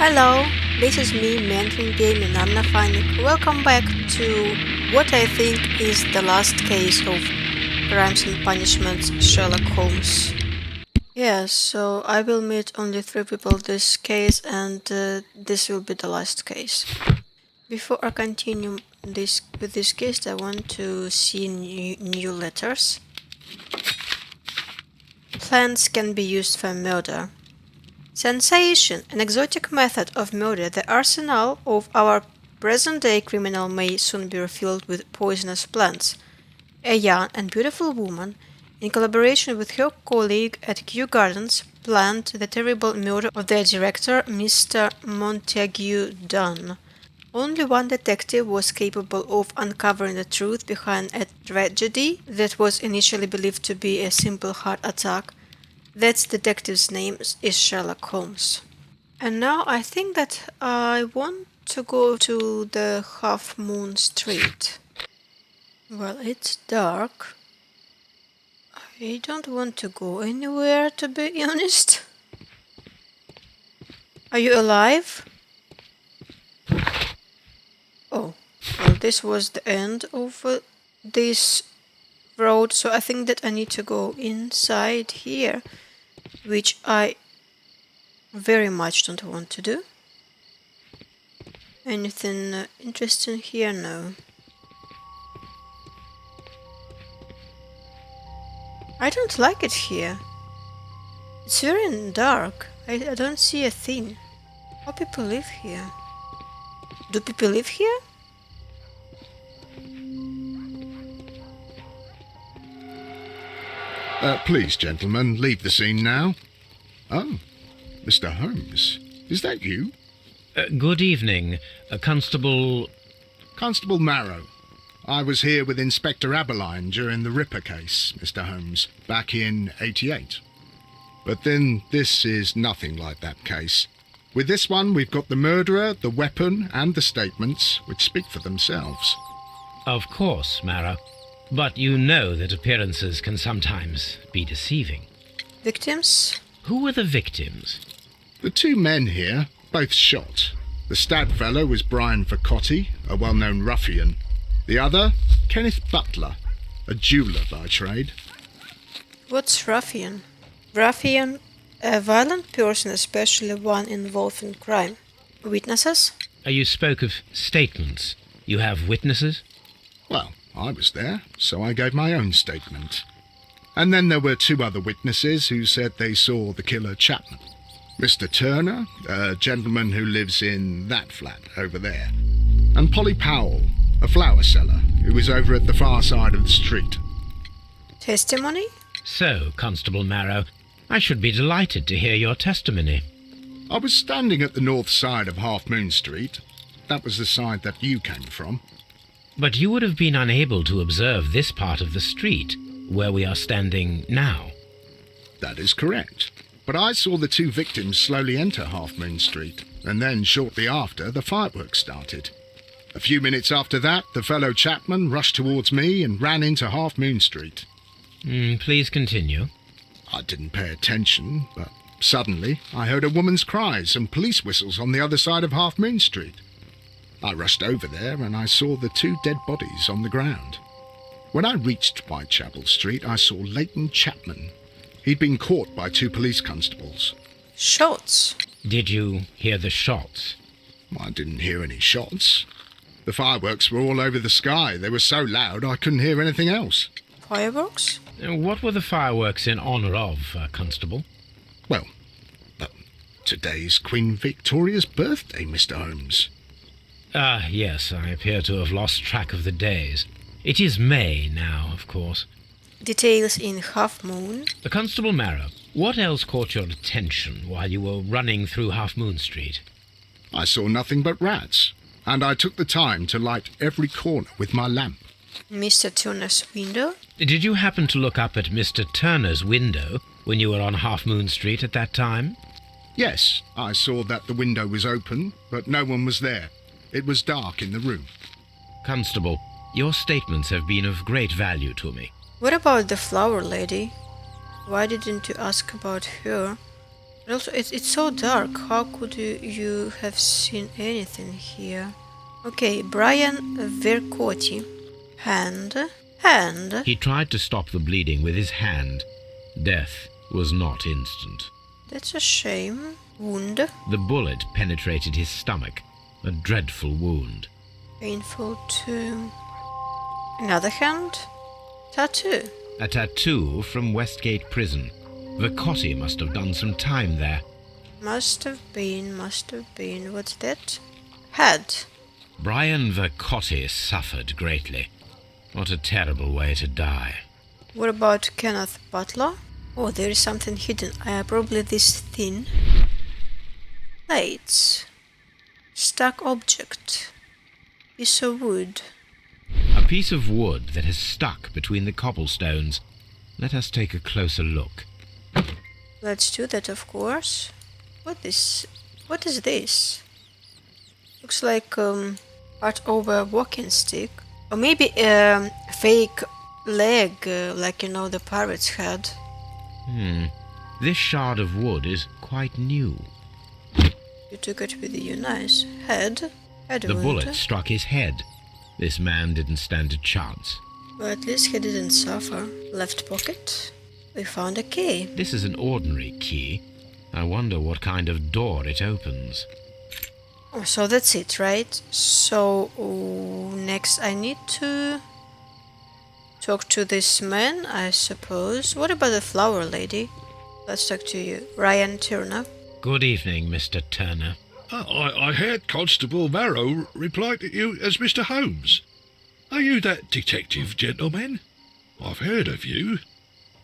Hello, this is me, Mentoring Game and Anna Fanik. Welcome back to what I think is the last case of Crimes and Punishments Sherlock Holmes. Yes, so I will meet only 3 people this case and this will be the last case. Before I continue with this case, I want to see new letters. Plants can be used for murder. Sensation, an exotic method of murder. The arsenal of our present-day criminal may soon be refilled with poisonous plants. A young and beautiful woman, in collaboration with her colleague at Kew Gardens, planned the terrible murder of their director, Mr. Montague Dunn. Only one detective was capable of uncovering the truth behind a tragedy that was initially believed to be a simple heart attack. That detective's name is Sherlock Holmes. And now I think that I want to go to the Half Moon Street. Well, it's dark. I don't want to go anywhere, to be honest. Are you alive? Oh, well, this was the end of this road, so I think that I need to go inside here, which I very much don't want to do. Anything interesting here? No. I don't like it here. It's very dark. I don't see a thing. How people live here? Do people live here? Please, gentlemen, leave the scene now. Oh, Mr. Holmes, is that you? Good evening, Constable... Constable Marrow. I was here with Inspector Aberline during the Ripper case, Mr. Holmes, back in '88. But then this is nothing like that case. With this one, we've got the murderer, the weapon, and the statements, which speak for themselves. Of course, Marrow. But you know that appearances can sometimes be deceiving. Victims? Who were the victims? The 2 men here, both shot. The stab fellow was Brian Vercotti, a well-known ruffian. The other, Kenneth Butler, a jeweller by trade. What's ruffian? Ruffian, a violent person, especially one involved in crime. Witnesses? You spoke of statements. You have witnesses? Well, I was there, so I gave my own statement. And then there were 2 other witnesses who said they saw the killer Chapman. Mr. Turner, a gentleman who lives in that flat over there. And Polly Powell, a flower seller, who was over at the far side of the street. Testimony? So, Constable Marrow, I should be delighted to hear your testimony. I was standing at the north side of Half Moon Street. That was the side that you came from. But you would have been unable to observe this part of the street, where we are standing now. That is correct. But I saw the 2 victims slowly enter Half Moon Street, and then shortly after, the fireworks started. A few minutes after that, the fellow Chapman rushed towards me and ran into Half Moon Street. Please continue. I didn't pay attention, but suddenly I heard a woman's cries and police whistles on the other side of Half Moon Street. I rushed over there and I saw the 2 dead bodies on the ground. When I reached Whitechapel Street, I saw Latent Chapman. He'd been caught by 2 police constables. Shots? Did you hear the shots? I didn't hear any shots. The fireworks were all over the sky. They were so loud I couldn't hear anything else. Fireworks? What were the fireworks in honour of, Constable? Well, today's Queen Victoria's birthday, Mr. Holmes. Ah, yes, I appear to have lost track of the days. It is May now, of course. Details in Half Moon? Constable Marrow, what else caught your attention while you were running through Half Moon Street? I saw nothing but rats, and I took the time to light every corner with my lamp. Mr. Turner's window? Did you happen to look up at Mr. Turner's window when you were on Half Moon Street at that time? Yes, I saw that the window was open, but no one was there. It was dark in the room. Constable, your statements have been of great value to me. What about the flower lady? Why didn't you ask about her? But also, it's so dark. How could you have seen anything here? Okay, Brian Vercotti. Hand. Hand. He tried to stop the bleeding with his hand. Death was not instant. That's a shame. Wound. The bullet penetrated his stomach, a dreadful wound. Painful too. Another hand. Tattoo. A tattoo from Westgate Prison. Vercotti must have done some time there. Must have been. What's that? Head. Brian Vercotti suffered greatly. What a terrible way to die. What about Kenneth Butler? Oh, there is something hidden. Probably this thin. Plates. Stuck object. Piece of wood. A piece of wood that has stuck between the cobblestones. Let us take a closer look. Let's do that, of course. What is this? Looks like part of a walking stick. Or maybe a fake leg, like the pirates had. This shard of wood is quite new. You took it with you, nice. Head The wound. bullet struck his head. This man didn't stand a chance. Well, at least he didn't suffer. Left pocket. We found a key. This is an ordinary key. I wonder what kind of door it opens. Oh, so that's it, right? So next I need to talk to this man, I suppose. What about the flower lady? Let's talk to you. Ryan Turner. Good evening, Mr. Turner. I heard Constable Varro reply to you as Mr. Holmes. Are you that detective gentleman? I've heard of you.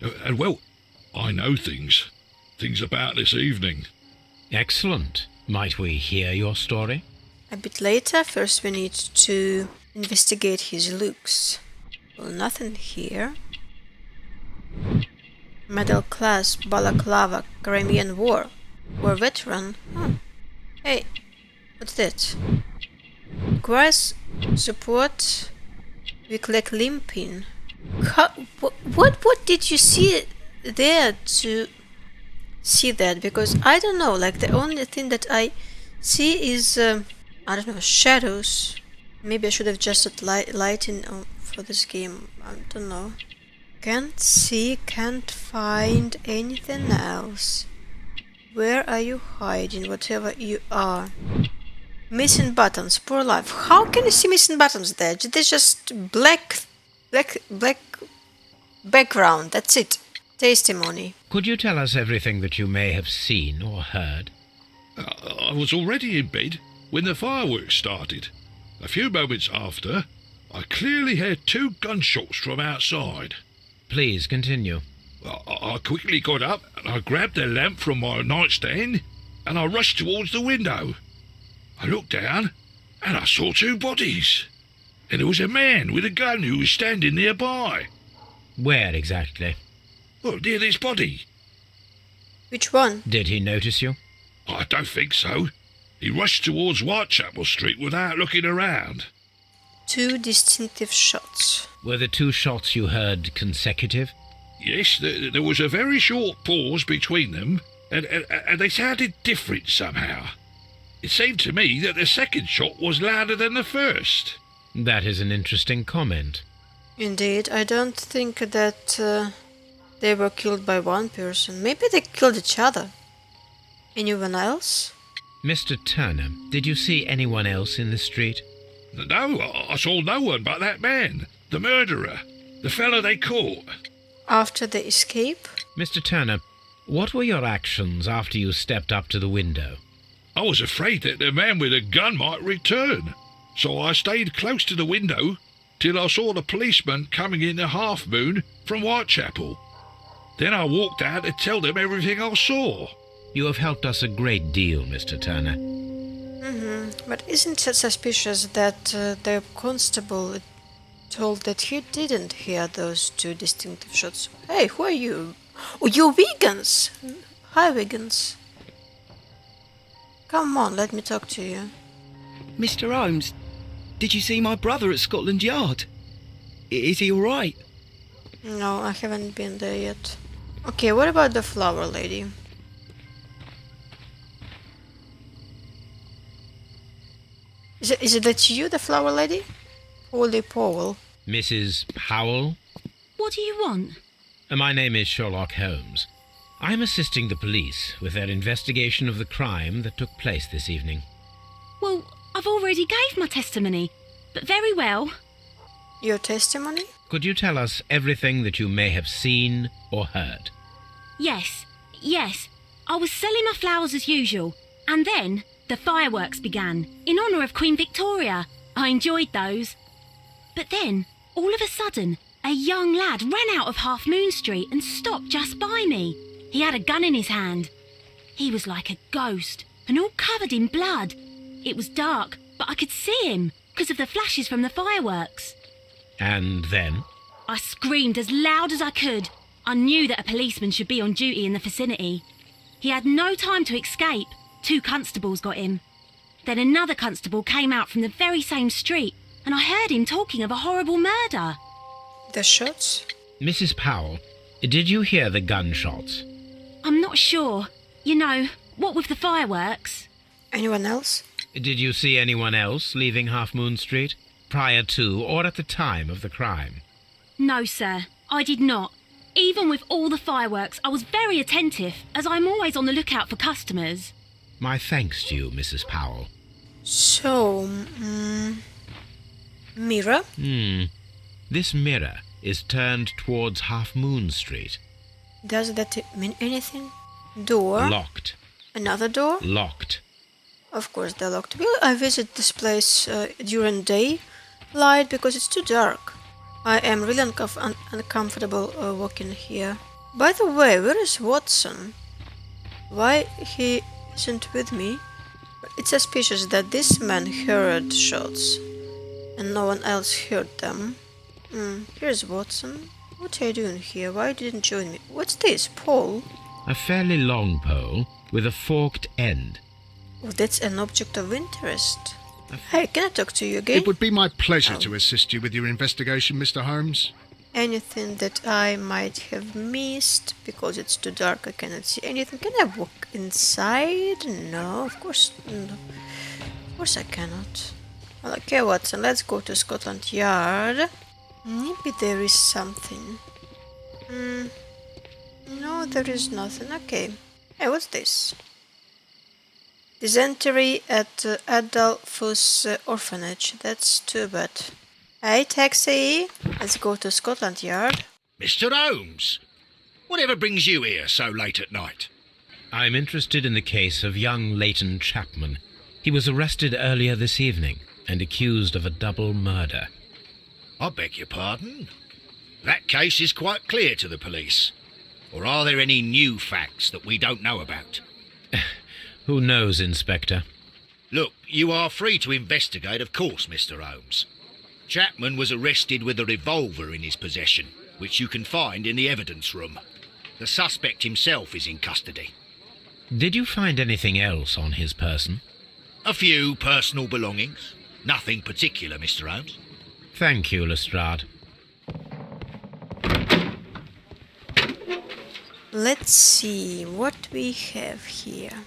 And well, I know things about this evening. Excellent. Might we hear your story? A bit later, first we need to investigate his looks. Well, nothing here. Middle class, balaclava, Crimean War. War veteran. Huh. Hey, what's that? Requires support. Weak leg limping. What did you see there to see that? Because I don't know, like the only thing that I see is I don't know, shadows. Maybe I should have just put lighting for this game. I don't know. Can't see, can't find anything else. Where are you hiding, whatever you are? Missing buttons, poor life. How can you see missing buttons there? There's just black background, that's it. Testimony. Could you tell us everything that you may have seen or heard? I was already in bed when the fireworks started. A few moments after, I clearly heard 2 gunshots from outside. Please continue. I quickly got up and I grabbed a lamp from my nightstand and I rushed towards the window. I looked down and I saw 2 bodies. And there was a man with a gun who was standing nearby. Where exactly? Well, near this body. Which one? Did he notice you? I don't think so. He rushed towards Whitechapel Street without looking around. 2 distinctive shots. Were the 2 shots you heard consecutive? Yes, there was a very short pause between them, and they sounded different somehow. It seemed to me that the second shot was louder than the first. That is an interesting comment. Indeed, I don't think that they were killed by one person. Maybe they killed each other. Anyone else? Mr. Turner, did you see anyone else in the street? No, I saw no one but that man, the murderer, the fellow they caught. After the escape? Mr. Turner, what were your actions after you stepped up to the window? I was afraid that the man with a gun might return, so I stayed close to the window till I saw the policeman coming in the half-moon from Whitechapel. Then I walked out to tell them everything I saw. You have helped us a great deal, Mr. Turner. But isn't it suspicious that the constable told that he didn't hear those 2 distinctive shots? Hey, who are you? Oh, you're vegans! Hi, vegans. Come on, let me talk to you. Mr. Holmes, did you see my brother at Scotland Yard? Is he all right? No, I haven't been there yet. Okay, what about the flower lady? Is it that you, the flower lady? Holy Powell. Mrs. Powell? What do you want? My name is Sherlock Holmes. I'm assisting the police with their investigation of the crime that took place this evening. Well, I've already gave my testimony, but very well. Your testimony? Could you tell us everything that you may have seen or heard? Yes. I was selling my flowers as usual, and then the fireworks began, in honour of Queen Victoria. I enjoyed those. But then, all of a sudden, a young lad ran out of Half Moon Street and stopped just by me. He had a gun in his hand. He was like a ghost, and all covered in blood. It was dark, but I could see him, because of the flashes from the fireworks. And then? I screamed as loud as I could. I knew that a policeman should be on duty in the vicinity. He had no time to escape. 2 constables got him. Then another constable came out from the very same street, and I heard him talking of a horrible murder. The shots? Mrs. Powell, did you hear the gunshots? I'm not sure. You know, what with the fireworks? Anyone else? Did you see anyone else leaving Half Moon Street, prior to or at the time of the crime? No, sir, I did not. Even with all the fireworks, I was very attentive, as I'm always on the lookout for customers. My thanks to you, Mrs. Powell. So, mirror? This mirror is turned towards Half Moon Street. Does that mean anything? Door? Locked. Another door? Locked. Of course they're locked. Will I visit this place during daylight because it's too dark? I am really uncomfortable walking here. By the way, where is Watson? Why he isn't with me? It's suspicious that this man heard shots and no one else heard them. Here's Watson. What are you doing here? Why didn't you join me? What's this? Pole? A fairly long pole with a forked end. Oh, that's an object of interest. Hey, can I talk to you again? It would be my pleasure to assist you with your investigation, Mr. Holmes. Anything that I might have missed because it's too dark, I cannot see anything. Can I walk inside? No, of course no. Of course I cannot. Well, okay, Watson, let's go to Scotland Yard. Maybe there is something. No, there is nothing. Okay. Hey, what's this? Dysentery at Adolphus Orphanage. That's too bad. Hey, taxi! Let's go to Scotland Yard. Mr. Holmes, whatever brings you here so late at night? I'm interested in the case of young Latent Chapman. He was arrested earlier this evening and accused of a double murder. I beg your pardon? That case is quite clear to the police. Or are there any new facts that we don't know about? Who knows, Inspector? Look, you are free to investigate, of course, Mr. Holmes. Chapman was arrested with a revolver in his possession, which you can find in the evidence room. The suspect himself is in custody. Did you find anything else on his person? A few personal belongings. Nothing particular, Mr. Holmes. Thank you, Lestrade. Let's see what we have here.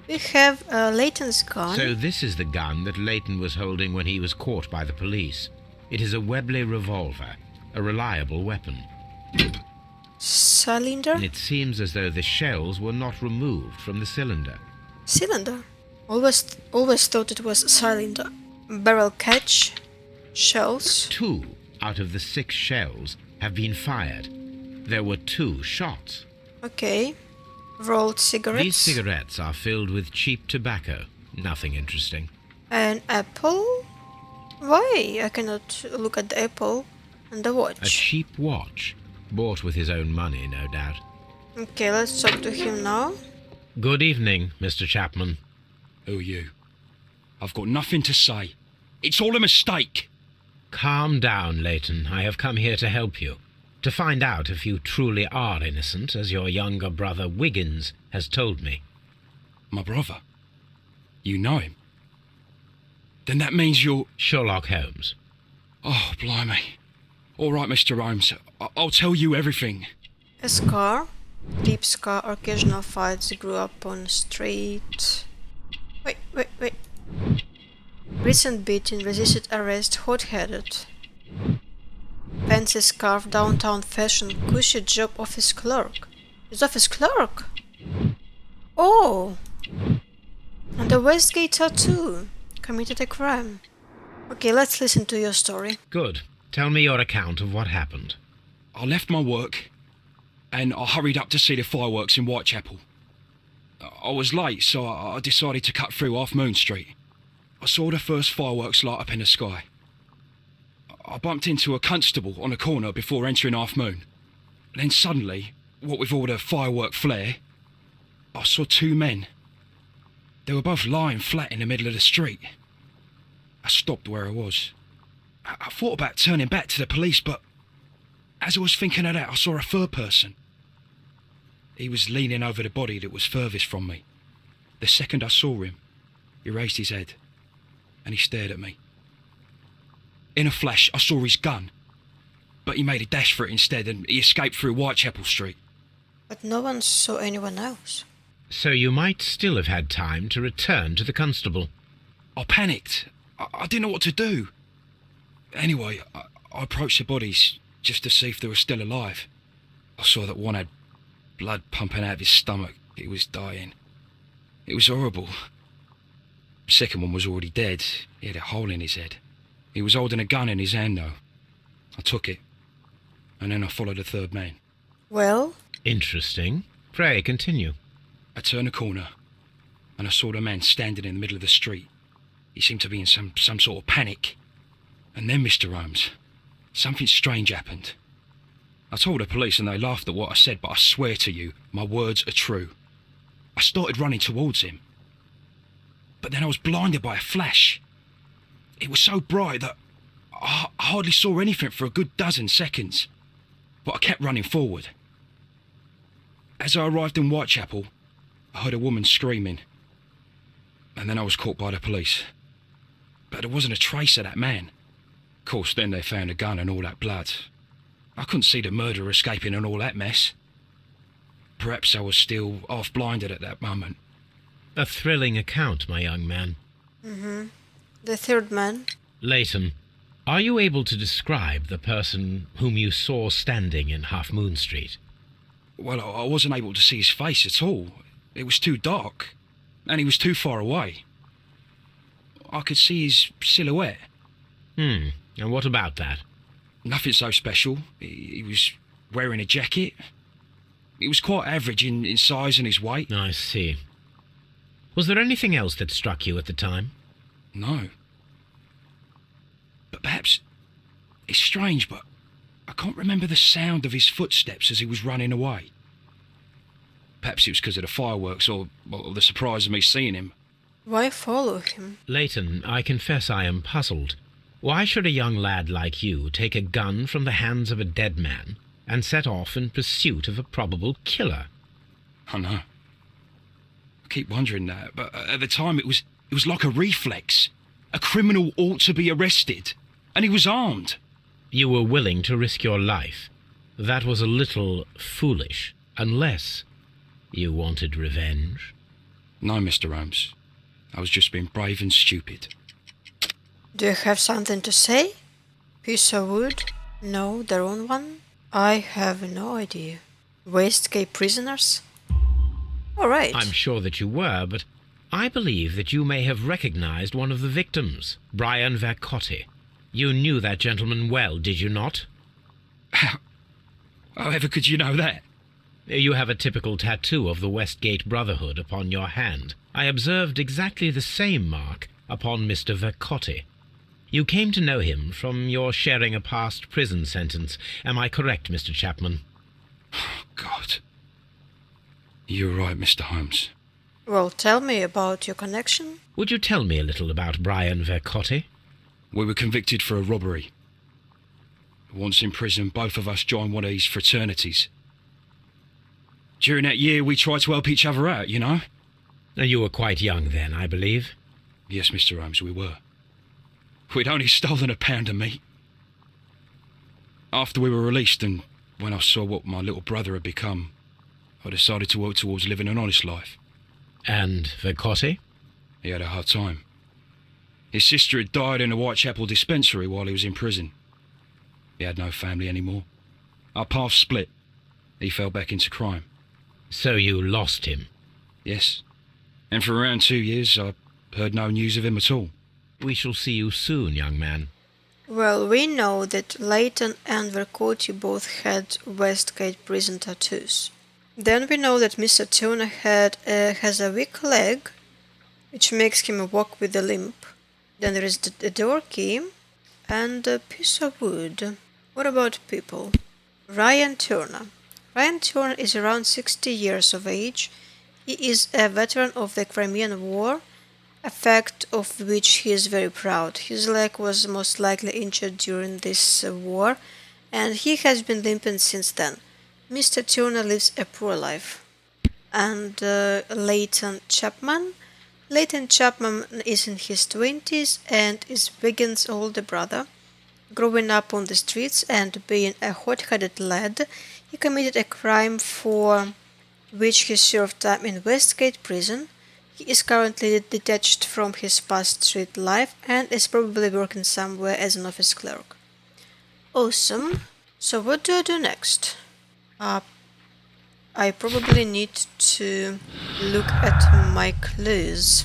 We have Leighton's gun. So this is the gun that Leighton was holding when he was caught by the police. It is a Webley revolver, a reliable weapon. Cylinder? It seems as though the shells were not removed from the cylinder. Cylinder? Always thought it was cylinder. Barrel catch. Shells. 2 out of the 6 shells have been fired. There were 2 shots. Okay. Rolled cigarettes. These cigarettes are filled with cheap tobacco. Nothing interesting. An apple? Why? I cannot look at the apple and the watch. A cheap watch. Bought with his own money, no doubt. Okay, let's talk to him now. Good evening, Mr. Chapman. Who are you? I've got nothing to say. It's all a mistake. Calm down, Leighton. I have come here to help you. To find out if you truly are innocent, as your younger brother Wiggins has told me. My brother? You know him? Then that means you're... Sherlock Holmes. Oh, blimey. All right, Mr. Holmes. I'll tell you everything. A scar. Deep scar. Occasional fights. Grew up on street. Wait. Recent beating, resisted arrest, hot-headed. Fancy scarf, downtown fashion, cushy job, office clerk. He's office clerk? Oh! And the Westgate tattoo. Committed a crime. Okay, let's listen to your story. Good. Tell me your account of what happened. I left my work and I hurried up to see the fireworks in Whitechapel. I was late, so I decided to cut through Half Moon Street. I saw the first fireworks light up in the sky. I bumped into a constable on a corner before entering Half Moon. Then suddenly, what with all the firework flare, I saw two men. They were both lying flat in the middle of the street. I stopped where I was. I thought about turning back to the police, but as I was thinking of that, I saw a third person. He was leaning over the body that was furthest from me. The second I saw him, he raised his head and he stared at me. In a flash, I saw his gun, but he made a dash for it instead and he escaped through Whitechapel Street. But no one saw anyone else. So you might still have had time to return to the constable. I panicked. I didn't know what to do. Anyway, I approached the bodies just to see if they were still alive. I saw that one had blood pumping out of his stomach. He was dying. It was horrible. The second one was already dead. He had a hole in his head. He was holding a gun in his hand, though. I took it, and then I followed the third man. Well? Interesting. Pray, continue. I turned a corner, and I saw the man standing in the middle of the street. He seemed to be in some sort of panic. And then, Mr. Holmes, something strange happened. I told the police and they laughed at what I said, but I swear to you, my words are true. I started running towards him. But then I was blinded by a flash. It was so bright that I hardly saw anything for a good dozen seconds. But I kept running forward. As I arrived in Whitechapel, I heard a woman screaming. And then I was caught by the police. But there wasn't a trace of that man. Of course, then they found a gun and all that blood. I couldn't see the murderer escaping and all that mess. Perhaps I was still half-blinded at that moment. A thrilling account, my young man. The third man? Leighton, are you able to describe the person whom you saw standing in Half Moon Street? Well, I wasn't able to see his face at all. It was too dark, and he was too far away. I could see his silhouette. And what about that? Nothing so special. He was wearing a jacket. He was quite average in size and his weight. I see. Was there anything else that struck you at the time? No. But perhaps it's strange, but I can't remember the sound of his footsteps as he was running away. Perhaps it was because of the fireworks or the surprise of me seeing him. Why follow him? Leighton, I confess I am puzzled. Why should a young lad like you take a gun from the hands of a dead man and set off in pursuit of a probable killer? I know. I keep wondering that, but at the time it was like a reflex. A criminal ought to be arrested, and he was armed. You were willing to risk your life. That was a little foolish, unless you wanted revenge. No, Mr. Holmes. I was just being brave and stupid. Do you have something to say? Piece of wood? No, their own one? I have no idea. Westgate prisoners? Alright. I'm sure that you were, but I believe that you may have recognized one of the victims, Brian Vercotti. You knew that gentleman well, did you not? However could you know that? You have a typical tattoo of the Westgate Brotherhood upon your hand. I observed exactly the same mark upon Mr. Vercotti. You came to know him from your sharing a past prison sentence. Am I correct, Mr. Chapman? Oh, God. You're right, Mr. Holmes. Well, tell me about your connection. Would you tell me a little about Brian Vercotti? We were convicted for a robbery. Once in prison, both of us joined one of these fraternities. During that year, we tried to help each other out, you know? You were quite young then, I believe. Yes, Mr. Holmes, we were. We'd only stolen a pound of meat. After we were released and when I saw what my little brother had become, I decided to work towards living an honest life. And Vercotti? He had a hard time. His sister had died in a Whitechapel dispensary while he was in prison. He had no family anymore. Our paths split. He fell back into crime. So you lost him? Yes. And for around 2 years, I heard no news of him at all. We shall see you soon, young man. Well, we know that Leighton and Vercotti both had Westgate prison tattoos. Then we know that Mr. Turner has a weak leg, which makes him walk with a limp. Then there is the door key and a piece of wood. What about people? Ryan Turner. Ryan Turner is around 60 years of age. He is a veteran of the Crimean War, a fact of which he is very proud. His leg was most likely injured during this war, and he has been limping since then. Mr. Turner lives a poor life. And Leighton Chapman. Leighton Chapman is in his 20s and is Wiggins' older brother. Growing up on the streets and being a hot-headed lad, he committed a crime for which he served time in Westgate prison. He is currently detached from his past street life and is probably working somewhere as an office clerk. Awesome. So what do I do next? I probably need to look at my clues.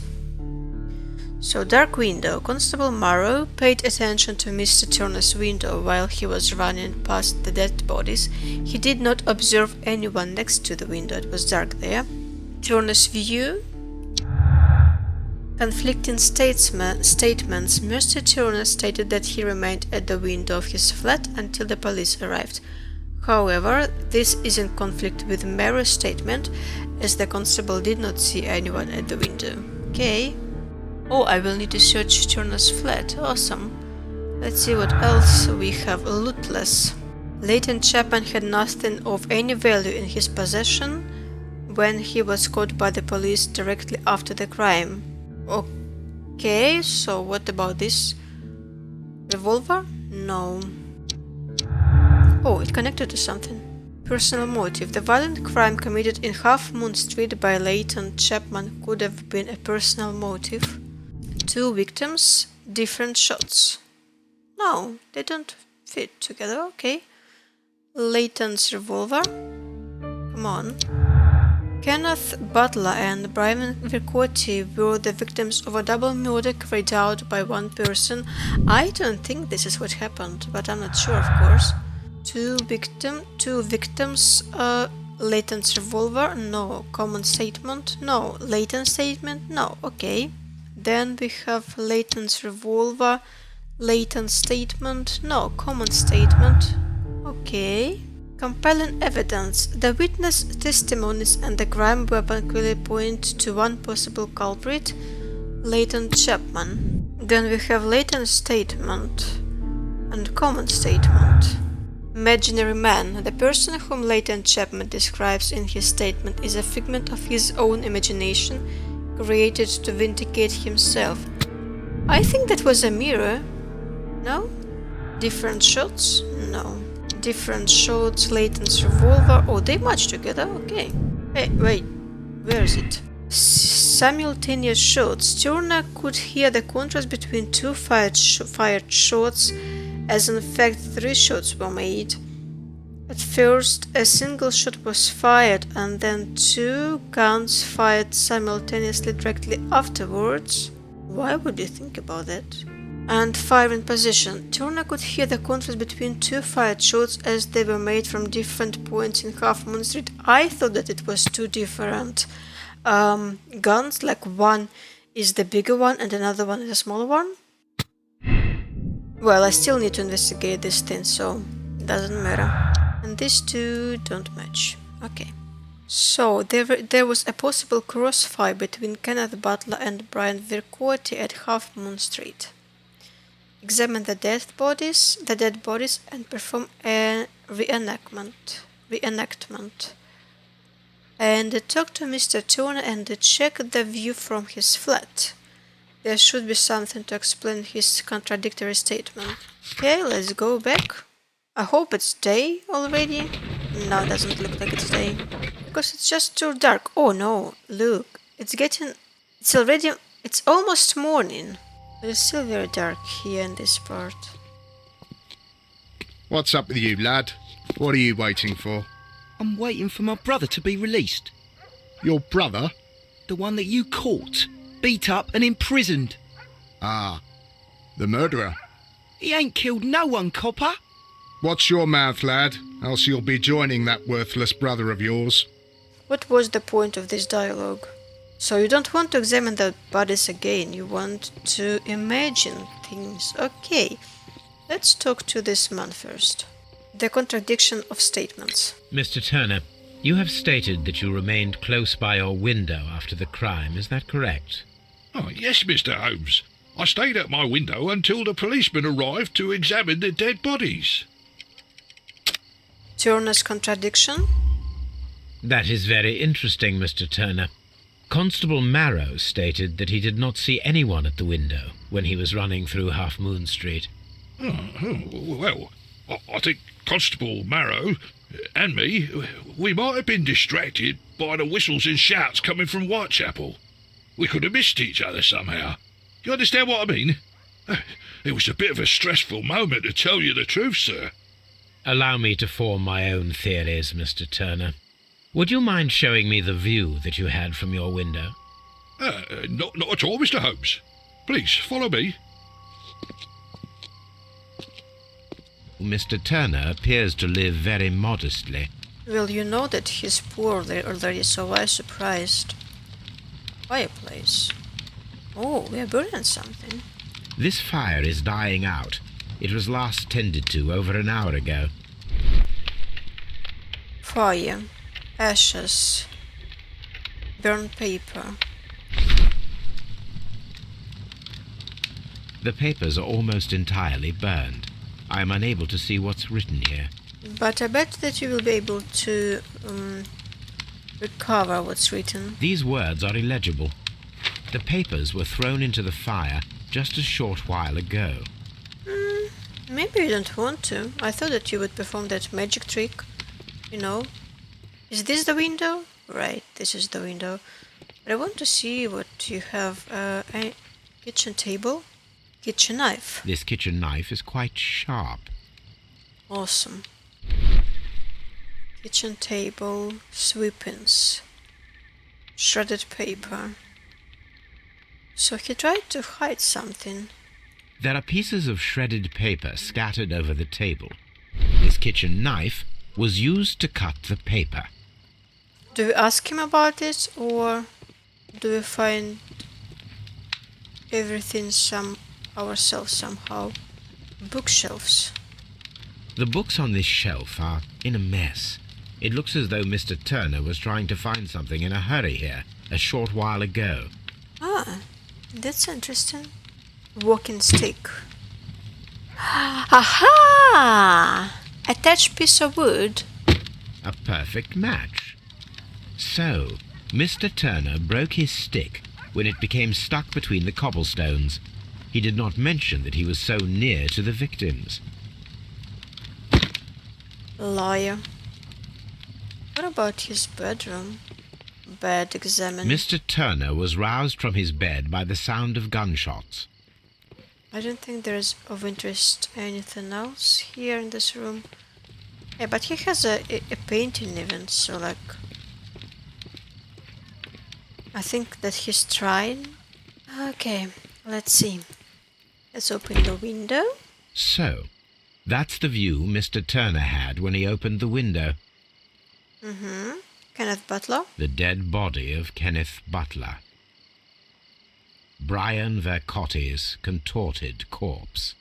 So, dark window. Constable Morrow paid attention to Mr. Turner's window while he was running past the dead bodies. He did not observe anyone next to the window. It was dark there. Turner's view. Conflicting statements. Mr. Turner stated that he remained at the window of his flat until the police arrived. However, this is in conflict with Morrow's statement, as the constable did not see anyone at the window. Okay. Oh, I will need to search Turner's flat. Awesome. Let's see what else we have. Lootless. Leighton Chapman had nothing of any value in his possession when he was caught by the police directly after the crime. Okay, so what about this? Revolver? No. Oh, it connected to something. Personal motive. The violent crime committed in Half Moon Street by Leighton Chapman could have been a personal motive. 2 victims, different shots. No, they don't fit together. Okay. Leighton's revolver. Come on. Kenneth Butler and Brian Vercotti were the victims of a double murder carried out by one person. I don't think this is what happened, but I'm not sure, of course. 2 victims, Leighton's revolver, no. Common statement, no. Leighton's statement, no. Okay. Then we have Leighton's revolver, Leighton's statement, no. Common statement, okay. Compelling evidence. The witness testimonies and the crime weapon clearly point to one possible culprit, Leighton Chapman. Then we have Leighton's statement and common statement. Imaginary man. The person whom Leighton Chapman describes in his statement is a figment of his own imagination, created to vindicate himself. I think that was a mirror. No? Different shots? No. Different shots, Leighton's revolver. Oh, they match together? Okay. Hey, wait. Where is it? Simultaneous shots. Turner could hear the contrast between 2 fired shots, as in fact 3 shots were made. At first, a single shot was fired and then 2 guns fired simultaneously directly afterwards. Why would you think about that? And firing position. Turner could hear the contrast between 2 fired shots as they were made from different points in Half Moon Street. I thought that it was 2 different guns, like one is the bigger one and another one is a smaller one. Well, I still need to investigate this thing, so it doesn't matter. And these 2 don't match. Okay. So, there was a possible crossfire between Kenneth Butler and Brian Vercotti at Half Moon Street. Examine the dead bodies, and perform a reenactment. And talk to Mr. Turner and check the view from his flat. There should be something to explain his contradictory statement. Okay, let's go back. I hope it's day already. No, it doesn't look like it's day. Because it's just too dark. Oh no, look. It's almost morning. It's still very dark here in this part. What's up with you, lad? What are you waiting for? I'm waiting for my brother to be released. Your brother? The one that you caught, beat up and imprisoned. Ah, the murderer. He ain't killed no one, copper. Watch your mouth, lad, else you'll be joining that worthless brother of yours. What was the point of this dialogue? So you don't want to examine the bodies again, you want to imagine things. Okay, let's talk to this man first. The contradiction of statements. Mr. Turner, you have stated that you remained close by your window after the crime, is that correct? Oh, yes, Mr. Holmes. I stayed at my window until the policeman arrived to examine the dead bodies. Turner's contradiction? That is very interesting, Mr. Turner. Constable Marrow stated that he did not see anyone at the window when he was running through Half Moon Street. Well, I think Constable Marrow and me, we might have been distracted by the whistles and shouts coming from Whitechapel. We could have missed each other somehow. You understand what I mean? It was a bit of a stressful moment, to tell you the truth, sir. Allow me to form my own theories, Mr. Turner. Would you mind showing me the view that you had from your window? Not at all, Mr. Holmes. Please, follow me. Mr. Turner appears to live very modestly. Well, you know that he's poor already, so why surprised? Fireplace. Oh, we're burning something. This fire is dying out. It was last tended to over an hour ago. Fire. Ashes. Burned paper. The papers are almost entirely burned. I am unable to see what's written here. But I bet that you will be able to recover what's written. These words are illegible. The papers were thrown into the fire just a short while ago. Maybe you don't want to. I thought that you would perform that magic trick. You know. Is this the window? Right, this is the window. But I want to see what you have. A kitchen table? Kitchen knife. This kitchen knife is quite sharp. Awesome. Kitchen table, sweepings, shredded paper. So he tried to hide something. There are pieces of shredded paper scattered over the table. This kitchen knife was used to cut the paper. Do we ask him about it, or do we find everything ourselves somehow? Bookshelves. The books on this shelf are in a mess. It looks as though Mr. Turner was trying to find something in a hurry here a short while ago. Ah, that's interesting. Walking stick. Aha! Attached piece of wood. A perfect match. So, Mr. Turner broke his stick when it became stuck between the cobblestones. He did not mention that he was so near to the victims. Liar. What about his bedroom? Bed examined. Mr. Turner was roused from his bed by the sound of gunshots. I don't think there's of interest anything else here in this room. Yeah, but he has a painting even, so like... I think that he's trying. Okay, let's see. Let's open the window. So, that's the view Mr. Turner had when he opened the window. Kenneth Butler. The dead body of Kenneth Butler. Brian Vercotti's contorted corpse.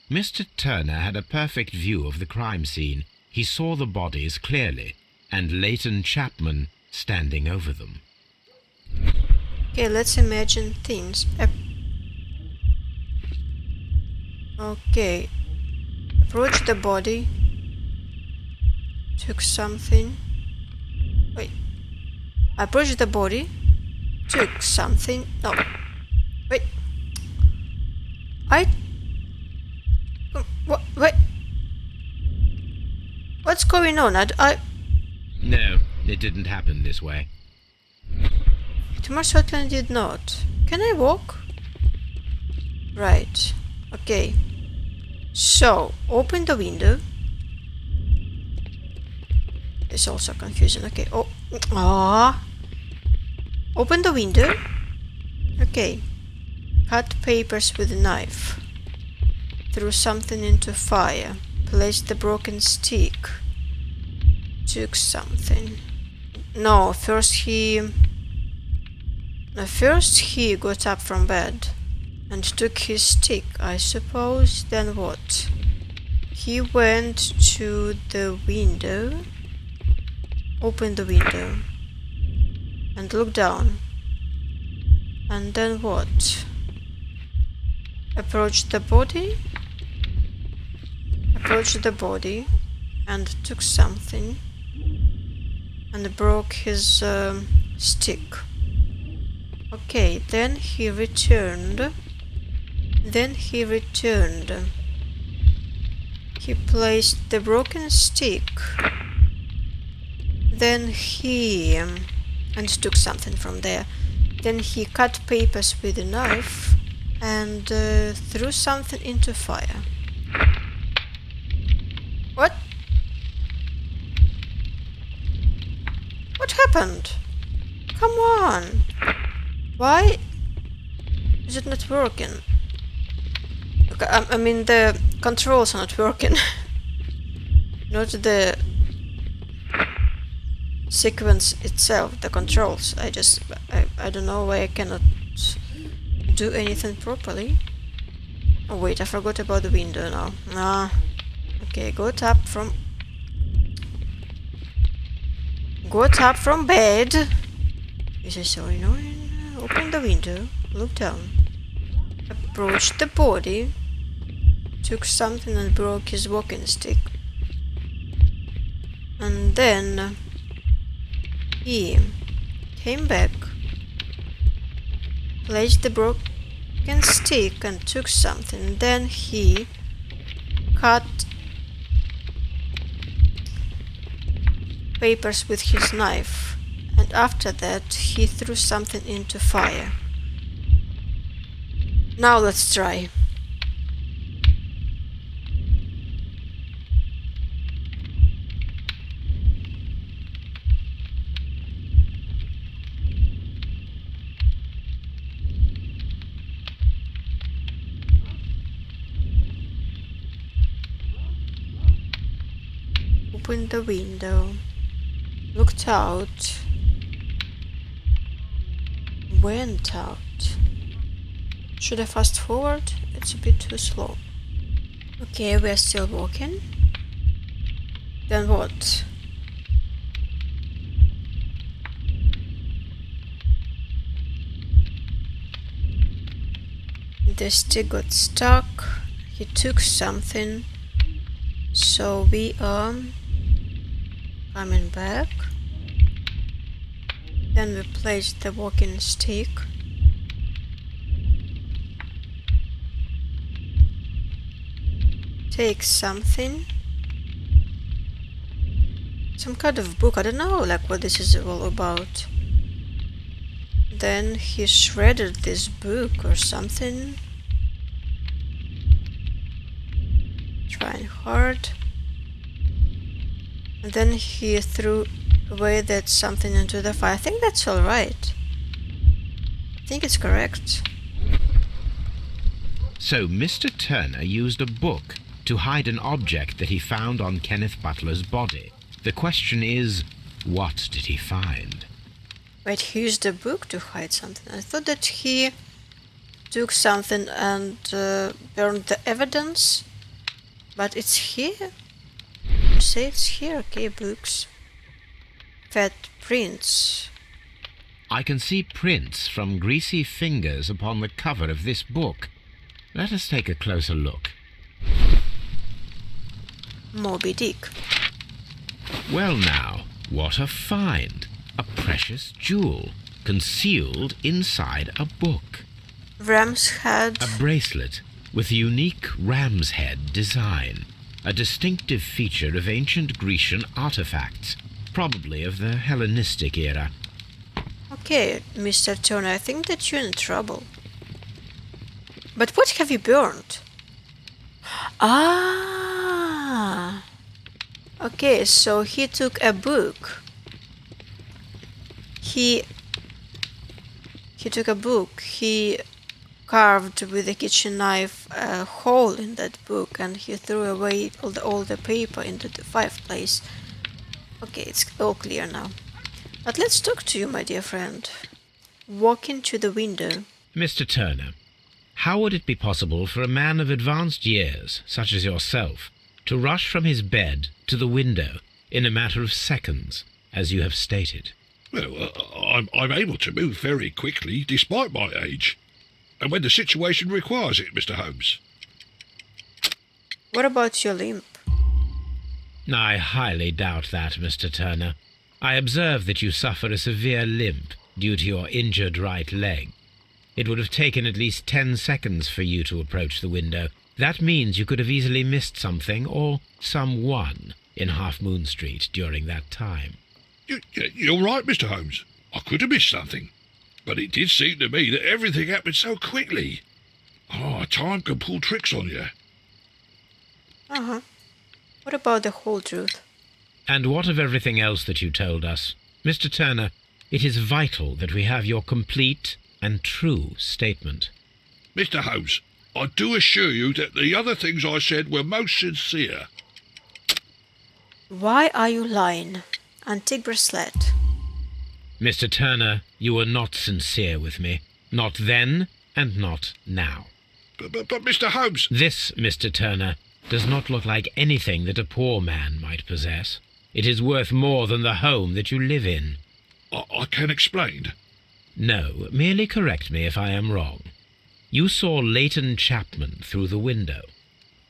Mr. Turner had a perfect view of the crime scene. He saw the bodies clearly, and Latent Chapman standing over them. Okay, let's imagine things. Okay. Approach the body. Took something. Wait. Approach the body. Took something. No. Wait. What? Wait. What's going on? No, it didn't happen this way. It most certainly did not. Can I walk? Right. Okay. So, open the window. It's also confusing. Okay. Oh. Ah. Open the window. Okay. Cut papers with a knife. Threw something into fire. Placed the broken stick. Took something. No, first he got up from bed and took his stick, I suppose. Then what? He went to the window, opened the window, and looked down. And then what? Approached the body and took something and broke his stick. Okay, then he returned. He placed the broken stick. And took something from there. Then he cut papers with a knife and threw something into fire. What? What happened? Come on! Why is it not working? Okay, I mean, the controls are not working. Not the sequence itself, the controls. I don't know why I cannot do anything properly. Oh wait, I forgot about the window now. Okay, got up from bed. This is so annoying. Open the window, look down, approached the body, took something and broke his walking stick. And then he came back, placed the broken stick and took something. Then he cut papers with his knife, and after that he threw something into fire. Now let's try. Opened the window, looked out, went out. Should I fast forward? It's a bit too slow. Okay, we're still walking. Then what? The stick got stuck. He took something. So we are coming back. Then we place the walking stick. Take something. Some kind of book. I don't know like what this is all about. Then he shredded this book or something. Trying hard. And then he threw away that something into the fire. I think that's alright. I think it's correct. So Mr. Turner used a book to hide an object that he found on Kenneth Butler's body. The question is, what did he find? Wait, he used a book to hide something. I thought that he took something and burned the evidence. But it's here. You say it's here. Okay, books. Fat prints. I can see prints from greasy fingers upon the cover of this book. Let us take a closer look. Moby Dick. Well now, what a find! A precious jewel, concealed inside a book. Ram's head. A bracelet with a unique ram's head design, a distinctive feature of ancient Grecian artifacts, probably of the Hellenistic era. Okay, Mr. Turner, I think that you're in trouble. But what have you burned? Ah. Okay, so he took a book. He took a book. He carved with a kitchen knife a hole in that book, and he threw away all the paper into the fireplace. Okay, it's all clear now. But let's talk to you, my dear friend. Walk into the window. Mr. Turner, how would it be possible for a man of advanced years, such as yourself, to rush from his bed to the window in a matter of seconds, as you have stated? Well, I'm able to move very quickly, despite my age. And when the situation requires it, Mr. Holmes. What about your limp? I highly doubt that, Mr. Turner. I observe that you suffer a severe limp due to your injured right leg. It would have taken at least 10 seconds for you to approach the window. That means you could have easily missed something or someone in Half Moon Street during that time. You're right, Mr. Holmes. I could have missed something. But it did seem to me that everything happened so quickly. Oh, time can pull tricks on you. Uh-huh. What about the whole truth? And what of everything else that you told us? Mr. Turner, it is vital that we have your complete and true statement. Mr. Holmes, I do assure you that the other things I said were most sincere. Why are you lying? Antique bracelet. Mr. Turner, you were not sincere with me. Not then, and not now. But Mr. Holmes... This, Mr. Turner, does not look like anything that a poor man might possess. It is worth more than the home that you live in. I can explain. No, merely correct me if I am wrong. You saw Latent Chapman through the window,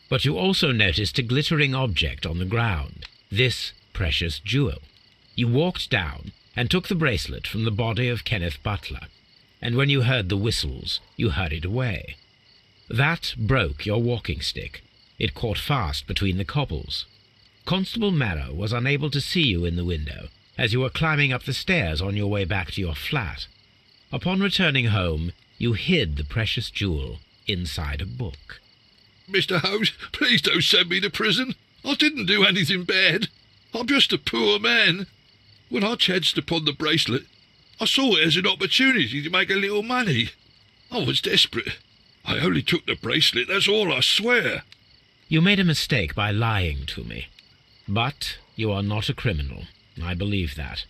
but you also noticed a glittering object on the ground, this precious jewel. You walked down and took the bracelet from the body of Kenneth Butler, and when you heard the whistles, you hurried away. That broke your walking stick. It caught fast between the cobbles. Constable Marrow was unable to see you in the window, as you were climbing up the stairs on your way back to your flat. Upon returning home, you hid the precious jewel inside a book. Mr. Holmes, please don't send me to prison. I didn't do anything bad. I'm just a poor man. When I chanced upon the bracelet, I saw it as an opportunity to make a little money. I was desperate. I only took the bracelet, that's all, I swear. You made a mistake by lying to me. But you are not a criminal. I believe that.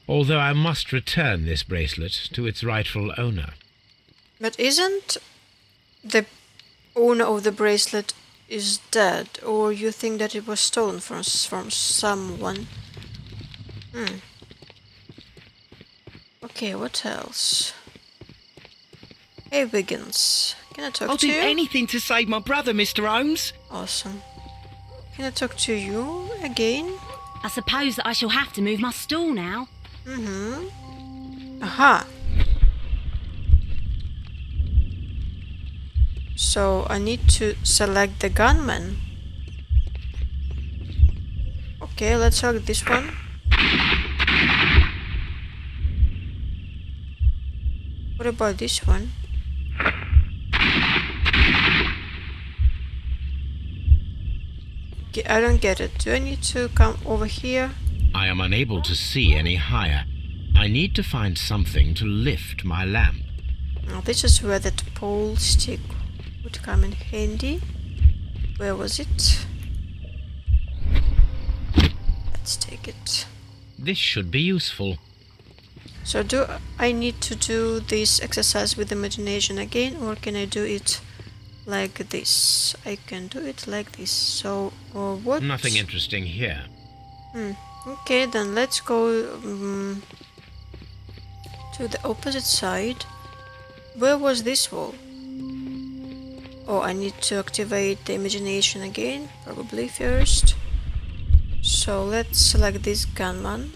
Although I must return this bracelet to its rightful owner. But isn't the owner of the bracelet is dead, or you think that it was stolen from someone? Okay, what else? Hey, Wiggins. Can I talk I'll to do you? anything to save my brother, Mr. Holmes. Awesome. Can I talk to you again? I suppose that I shall have to move my stool now. Aha. So I need to select the gunman. Okay, let's select this one. What about this one? Okay, I don't get it. Do I need to come over here? I am unable to see any higher. I need to find something to lift my lamp. Now, this is where that pole stick would come in handy. Where was it? Let's take it. This should be useful. So do I need to do this exercise with imagination again, or can I do it like this? I can do it like this. So, what? Nothing interesting here. Okay, then let's go to the opposite side. Where was this wall? Oh, I need to activate the imagination again, probably first. So let's select this gunman.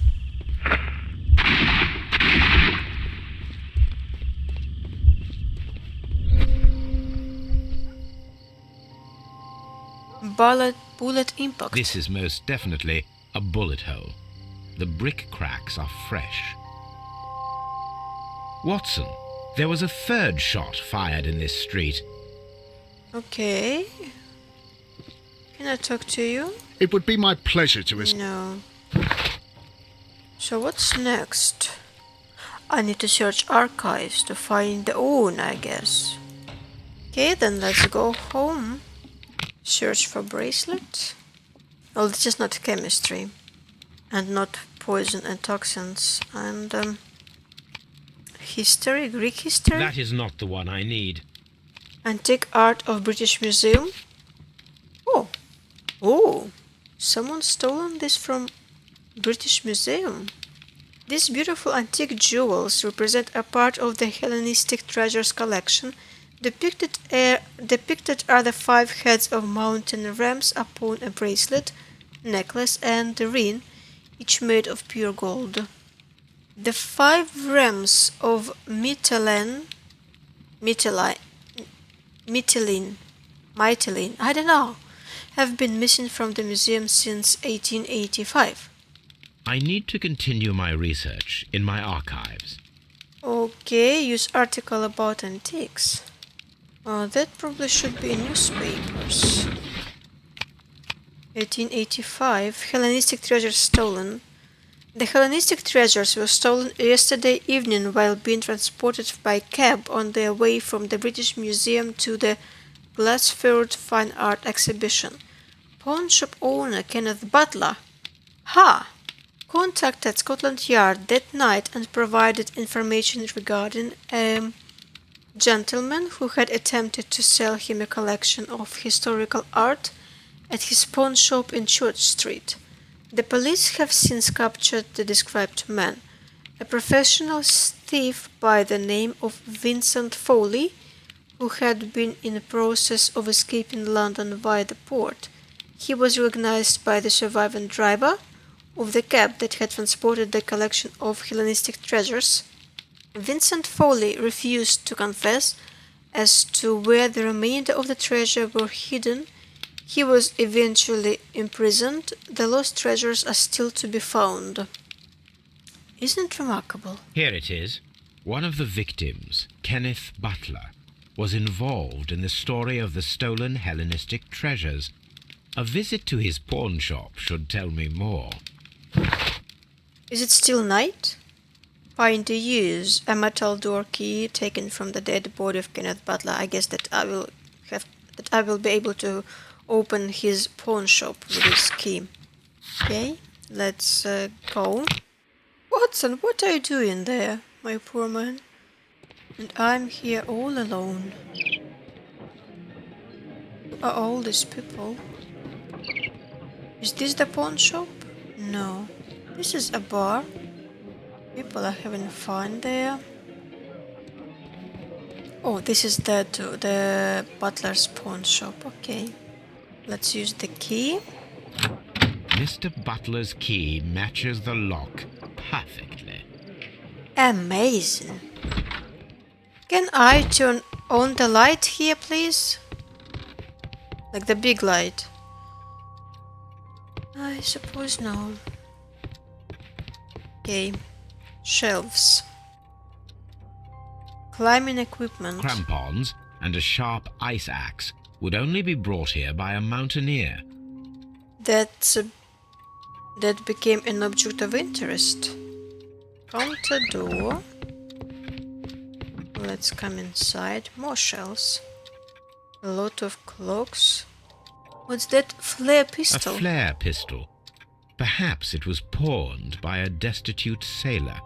Bullet impact. This is most definitely a bullet hole. The brick cracks are fresh. Watson, there was a third shot fired in this street. Okay. Can I talk to you? It would be my pleasure to No. So what's next? I need to search archives to find the owner, I guess. Okay, then let's go home. Search for bracelet. Well, this is not chemistry. And not poison and toxins. And history, Greek history. That is not the one I need. Antique art of British Museum. Oh, someone stolen this from British Museum. These beautiful antique jewels represent a part of the Hellenistic treasures collection. Depicted are the 5 heads of mountain rams upon a bracelet, necklace, and ring, each made of pure gold. The 5 rams of Mytilene, I don't know, have been missing from the museum since 1885. I need to continue my research in my archives. Okay, use article about antiques. That probably should be in newspapers. 1885, Hellenistic treasures stolen. The Hellenistic treasures were stolen yesterday evening while being transported by cab on their way from the British Museum to the Glassford Fine Art Exhibition. Pawn shop owner Kenneth Butler contacted Scotland Yard that night and provided information regarding a gentleman who had attempted to sell him a collection of historical art at his pawn shop in Church Street. The police have since captured the described man, a professional thief by the name of Vincent Foley, who had been in the process of escaping London via the port. He was recognized by the surviving driver of the cab that had transported the collection of Hellenistic treasures. Vincent Foley refused to confess as to where the remainder of the treasure were hidden. He was eventually imprisoned. The lost treasures are still to be found. Isn't it remarkable? Here it is. One of the victims, Kenneth Butler, was involved in the story of the stolen Hellenistic treasures. A visit to his pawn shop should tell me more. Is it still night? Find to use a metal door key taken from the dead body of Kenneth Butler. I guess that I will be able to open his pawn shop with this key. Okay, let's go. Watson, what are you doing there, my poor man? And I'm here all alone. Who are all these people? Is this the pawn shop? No. This is a bar. People are having fun there. Oh, this is the butler's pawn shop. Okay. Let's use the key. Mr. Butler's key matches the lock perfectly. Amazing. Can I turn on the light here, please? Like the big light. I suppose no. Okay. Shelves. Climbing equipment. Crampons and a sharp ice axe would only be brought here by a mountaineer. That became an object of interest. Counter door. Let's come inside. More shells. A lot of clocks. What's that? Flare pistol? A flare pistol. Perhaps it was pawned by a destitute sailor.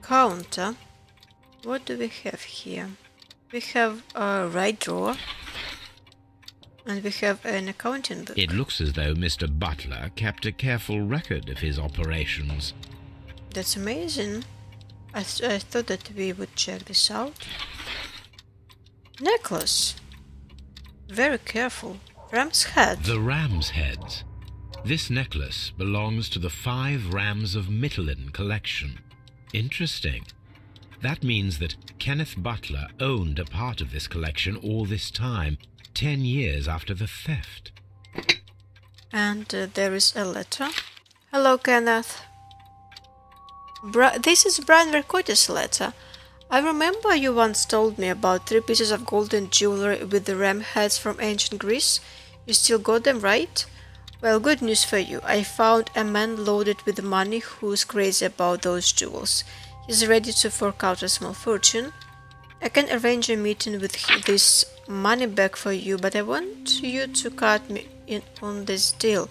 Counter. What do we have here? We have a right drawer. And we have an accounting book. It looks as though Mr. Butler kept a careful record of his operations. That's amazing. I thought that we would check this out. Necklace. Very careful. Ram's head. The ram's heads. This necklace belongs to the 5 Rams of Mytilene collection. Interesting. That means that Kenneth Butler owned a part of this collection all this time, 10 years after the theft. And there is a letter. Hello, Kenneth. This is Brian Vercotti's letter. I remember you once told me about 3 pieces of golden jewelry with the ram heads from ancient Greece. You still got them, right? Well, good news for you. I found a man loaded with money who's crazy about those jewels. He's ready to fork out a small fortune. I can arrange a meeting with this money back for you, but I want you to cut me in on this deal.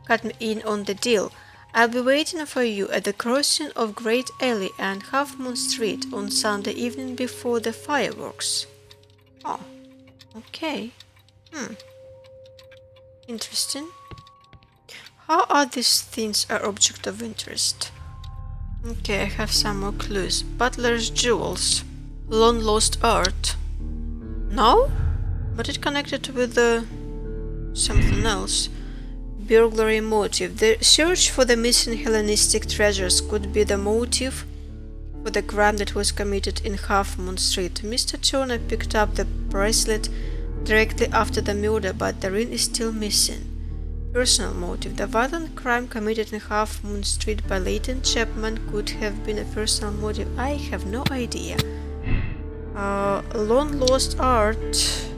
Cut me in on the deal. I'll be waiting for you at the crossing of Great Alley and Half Moon Street on Sunday evening before the fireworks. Oh, okay. Interesting. How are these things an object of interest? Okay, I have some more clues. Butler's jewels. Long lost art. No? But it connected with something else. Burglary motive. The search for the missing Hellenistic treasures could be the motive for the crime that was committed in Half Moon Street. Mr. Turner picked up the bracelet directly after the murder, but the ring is still missing. Personal motive. The violent crime committed in Half Moon Street by Latent Chapman could have been a personal motive. I have no idea. Long lost art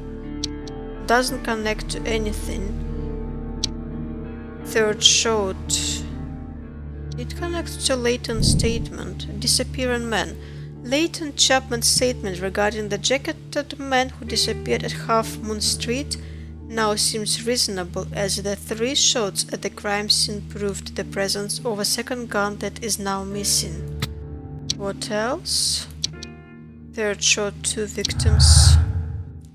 doesn't connect to anything. Third shot. It connects to Latent Statement. Disappearing man. Latent Chapman's statement regarding the jacketed man who disappeared at Half Moon Street now seems reasonable, as the 3 shots at the crime scene proved the presence of a second gun that is now missing. What else? Third shot, 2 victims.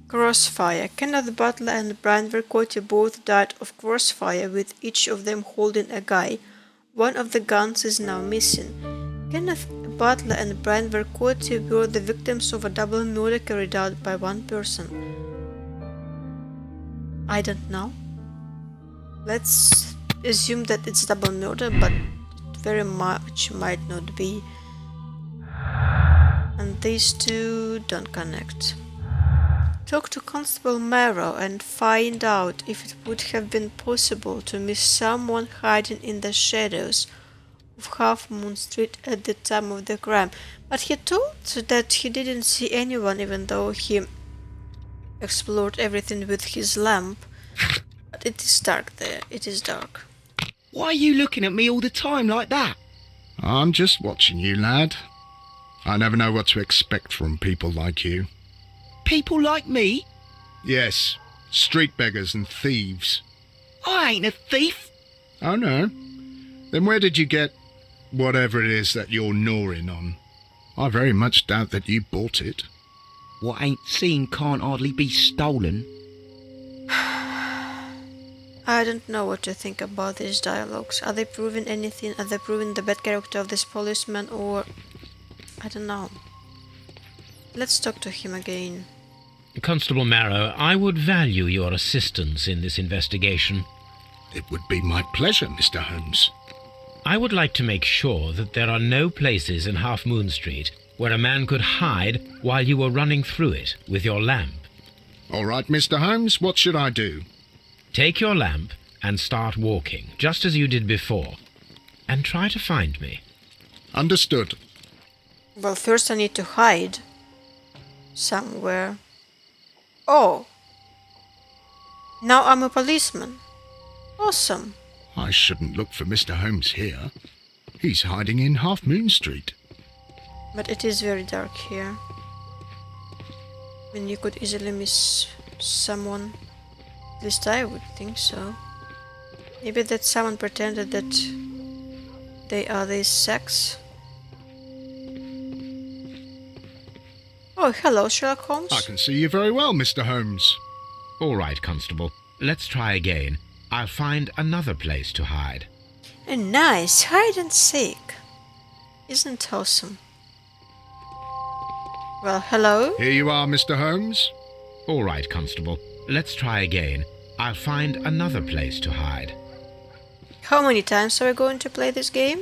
Crossfire. Kenneth Butler and Brian Vercotti both died of crossfire, with each of them holding a guy. One of the guns is now missing. Kenneth Butler and Brian Vercotti were the victims of a double murder carried out by one person. I don't know. Let's assume that it's double murder, but very much might not be. And these 2 don't connect. Talk to Constable Marrow and find out if it would have been possible to miss someone hiding in the shadows of Half Moon Street at the time of the crime. But he told that he didn't see anyone, even though he explored everything with his lamp. But it is dark there. It is dark. Why are you looking at me all the time like that? I'm just watching you, lad. I never know what to expect from people like you. People like me? Yes, street beggars and thieves. I ain't a thief. Oh no? Then where did you get whatever it is that you're gnawing on? I very much doubt that you bought it. What ain't seen can't hardly be stolen. I don't know what to think about these dialogues. Are they proving anything? Are they proving the bad character of this policeman, or... I don't know. Let's talk to him again. Constable Marrow, I would value your assistance in this investigation. It would be my pleasure, Mr. Holmes. I would like to make sure that there are no places in Half Moon Street where a man could hide while you were running through it with your lamp. All right, Mr. Holmes, what should I do? Take your lamp and start walking, just as you did before, and try to find me. Understood. Well, first I need to hide somewhere. Oh! Now I'm a policeman. Awesome. I shouldn't look for Mr. Holmes here. He's hiding in Half Moon Street. But it is very dark here. I mean, you could easily miss someone. At least I would think so. Maybe that someone pretended that they are this sex. Oh, hello, Sherlock Holmes. I can see you very well, Mr. Holmes. All right, Constable. Let's try again. I'll find another place to hide. A nice hide and seek. Isn't awesome? Well, hello? Here you are, Mr. Holmes. All right, Constable. Let's try again. I'll find another place to hide. How many times are we going to play this game?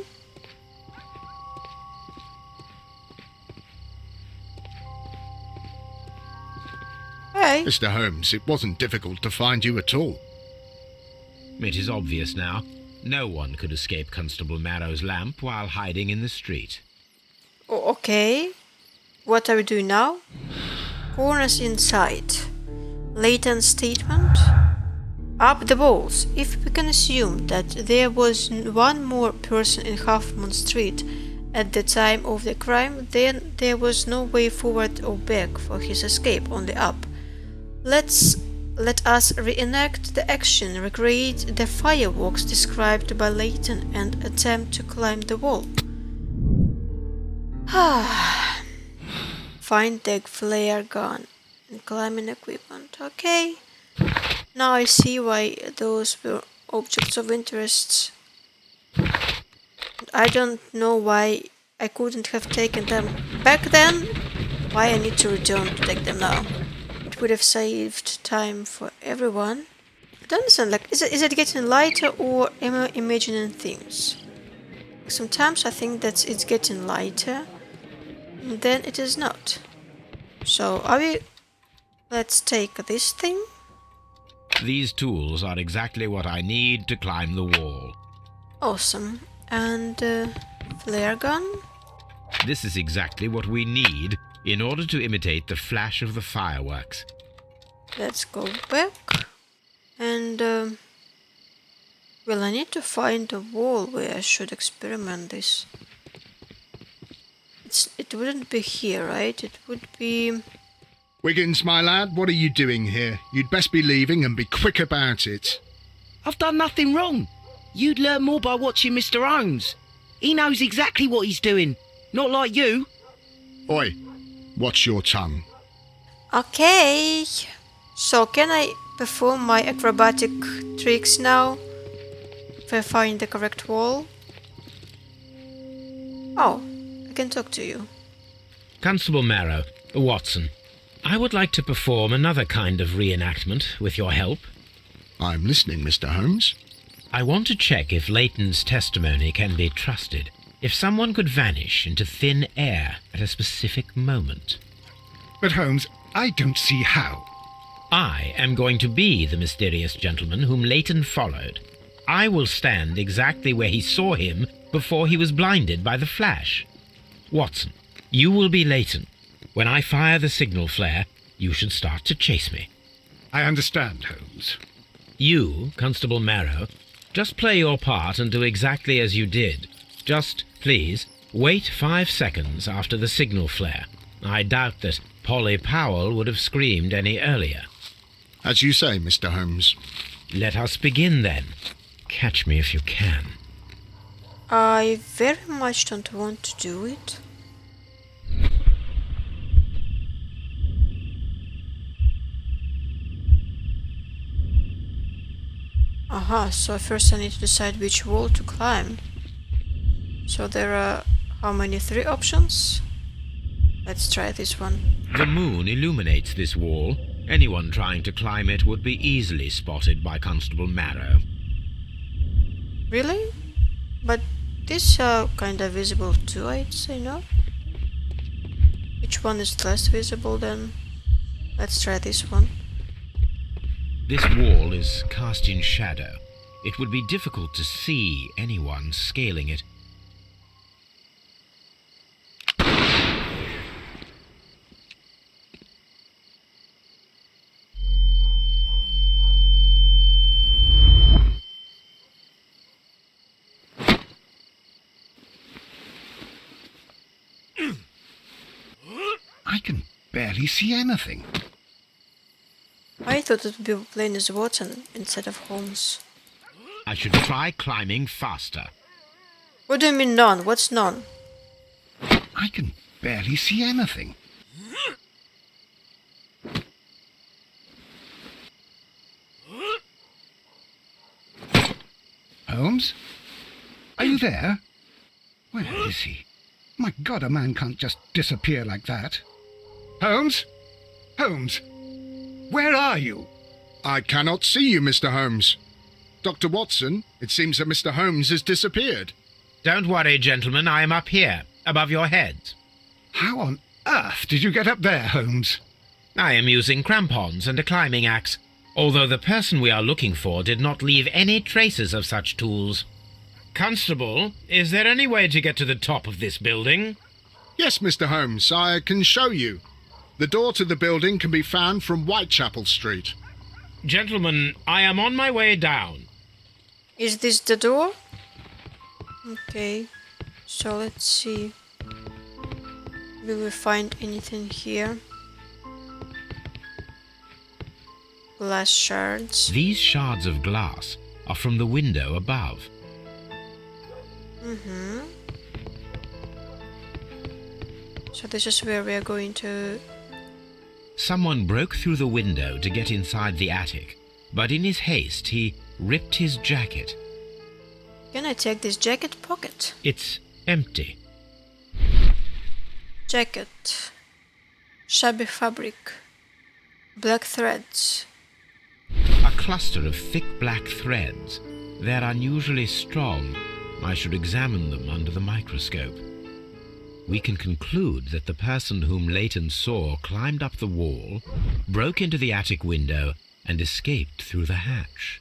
Hey. Mr. Holmes, it wasn't difficult to find you at all. It is obvious now. No one could escape Constable Marrow's lamp while hiding in the street. Okay. What are we doing now? Corners inside. Latent statement. Up the walls. If we can assume that there was one more person in Half Moon Street at the time of the crime, then there was no way forward or back for his escape, only up. Let us reenact the action, recreate the fireworks described by Layton, and attempt to climb the wall. Find the flare gun and climbing equipment. Okay. Now I see why those were objects of interest. I don't know why I couldn't have taken them back then. Why I need to return to take them now. It would have saved time for everyone. I don't understand, like, is it getting lighter or am I imagining things? Sometimes I think that it's getting lighter, and then it is not. So, let's take this thing. These tools are exactly what I need to climb the wall. Awesome. And, flare gun? This is exactly what we need in order to imitate the flash of the fireworks. Let's go back. And, well, I need to find a wall where I should experiment this. It wouldn't be here, right? It would be... Wiggins, my lad, what are you doing here? You'd best be leaving and be quick about it. I've done nothing wrong. You'd learn more by watching Mr. Holmes. He knows exactly what he's doing. Not like you. Oi, watch your tongue. Okay. So, can I perform my acrobatic tricks now? If I find the correct wall? Oh, I can talk to you. Constable Marrow, Watson, I would like to perform another kind of reenactment with your help. I'm listening, Mr. Holmes. I want to check if Layton's testimony can be trusted. If someone could vanish into thin air at a specific moment. But Holmes, I don't see how. I am going to be the mysterious gentleman whom Layton followed. I will stand exactly where he saw him before he was blinded by the flash. Watson, you will be Layton. When I fire the signal flare, you should start to chase me. I understand, Holmes. You, Constable Marrow, just play your part and do exactly as you did. Just, please, wait 5 seconds after the signal flare. I doubt that Polly Powell would have screamed any earlier. As you say, Mr. Holmes. Let us begin, then. Catch me if you can. I very much don't want to do it. Aha, so first I need to decide which wall to climb. So there are, how many, 3 options? Let's try this one. The moon illuminates this wall. Anyone trying to climb it would be easily spotted by Constable Marrow. Really? But these are kinda visible too, I'd say, no? Which one is less visible then? Let's try this one. This wall is cast in shadow. It would be difficult to see anyone scaling it. I can barely see anything. I thought it would be plain as Watson instead of Holmes. I should try climbing faster. What do you mean none? What's none? I can barely see anything. Holmes? Are you there? Where is he? My God, a man can't just disappear like that. Holmes? Holmes? Where are you? I cannot see you, Mr. Holmes. Dr. Watson, it seems that Mr. Holmes has disappeared. Don't worry, gentlemen, I am up here, above your heads. How on earth did you get up there, Holmes? I am using crampons and a climbing axe, although the person we are looking for did not leave any traces of such tools. Constable, is there any way to get to the top of this building? Yes, Mr. Holmes, I can show you. The door to the building can be found from Whitechapel Street. Gentlemen, I am on my way down. Is this the door? Okay, so let's see. Will we find anything here? Glass shards. These shards of glass are from the window above. So this is where we are going to... Someone broke through the window to get inside the attic, but in his haste he ripped his jacket. Can I take this jacket pocket? It's empty. Jacket. Shabby fabric. Black threads. A cluster of thick black threads. They're unusually strong. I should examine them under the microscope. We can conclude that the person whom Latent saw climbed up the wall, broke into the attic window, and escaped through the hatch.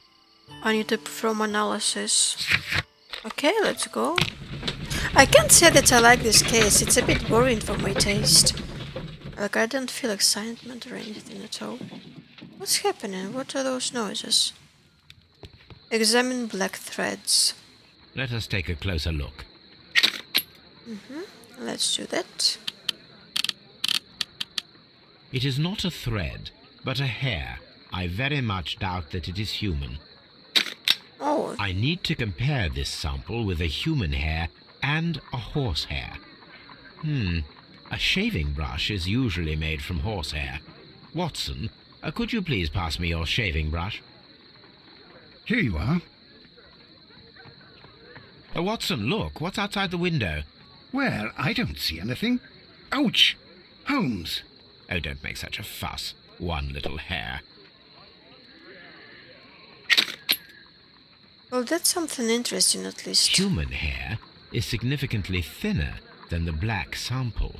I need to perform analysis. Okay, let's go. I can't say that I like this case. It's a bit boring for my taste. Like, I don't feel excitement or anything at all. What's happening? What are those noises? Examine black threads. Let us take a closer look. Let's do that. It is not a thread, but a hair. I very much doubt that it is human. Oh, I need to compare this sample with a human hair and a horse hair. A shaving brush is usually made from horsehair. Watson, could you please pass me your shaving brush? Here you are. Watson, look, what's outside the window? Well, I don't see anything. Ouch! Holmes! Oh, don't make such a fuss. One little hair. well, that's something interesting at least. Human hair is significantly thinner than the black sample.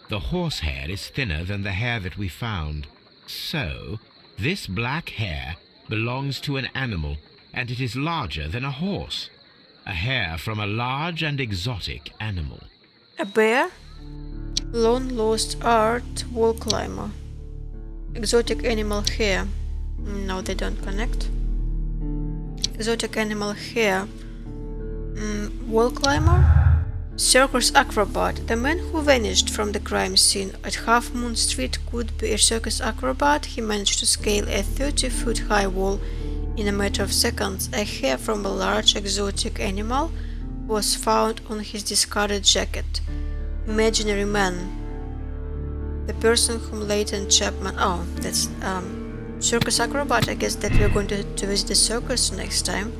The horse hair is thinner than the hair that we found. So, this black hair belongs to an animal, and it is larger than a horse. A hair from a large and exotic animal. A bear? Long lost art wall climber. Exotic animal hair. No, they don't connect. Exotic animal hair. Wall climber? Circus acrobat. The man who vanished from the crime scene at Half Moon Street could be a circus acrobat. He managed to scale a 30-foot high wall in a matter of seconds. A hair from a large exotic animal was found on his discarded jacket. Imaginary man. The person whom Latent Chapman... Oh, that's circus acrobat. I guess that we're going to visit the circus next time.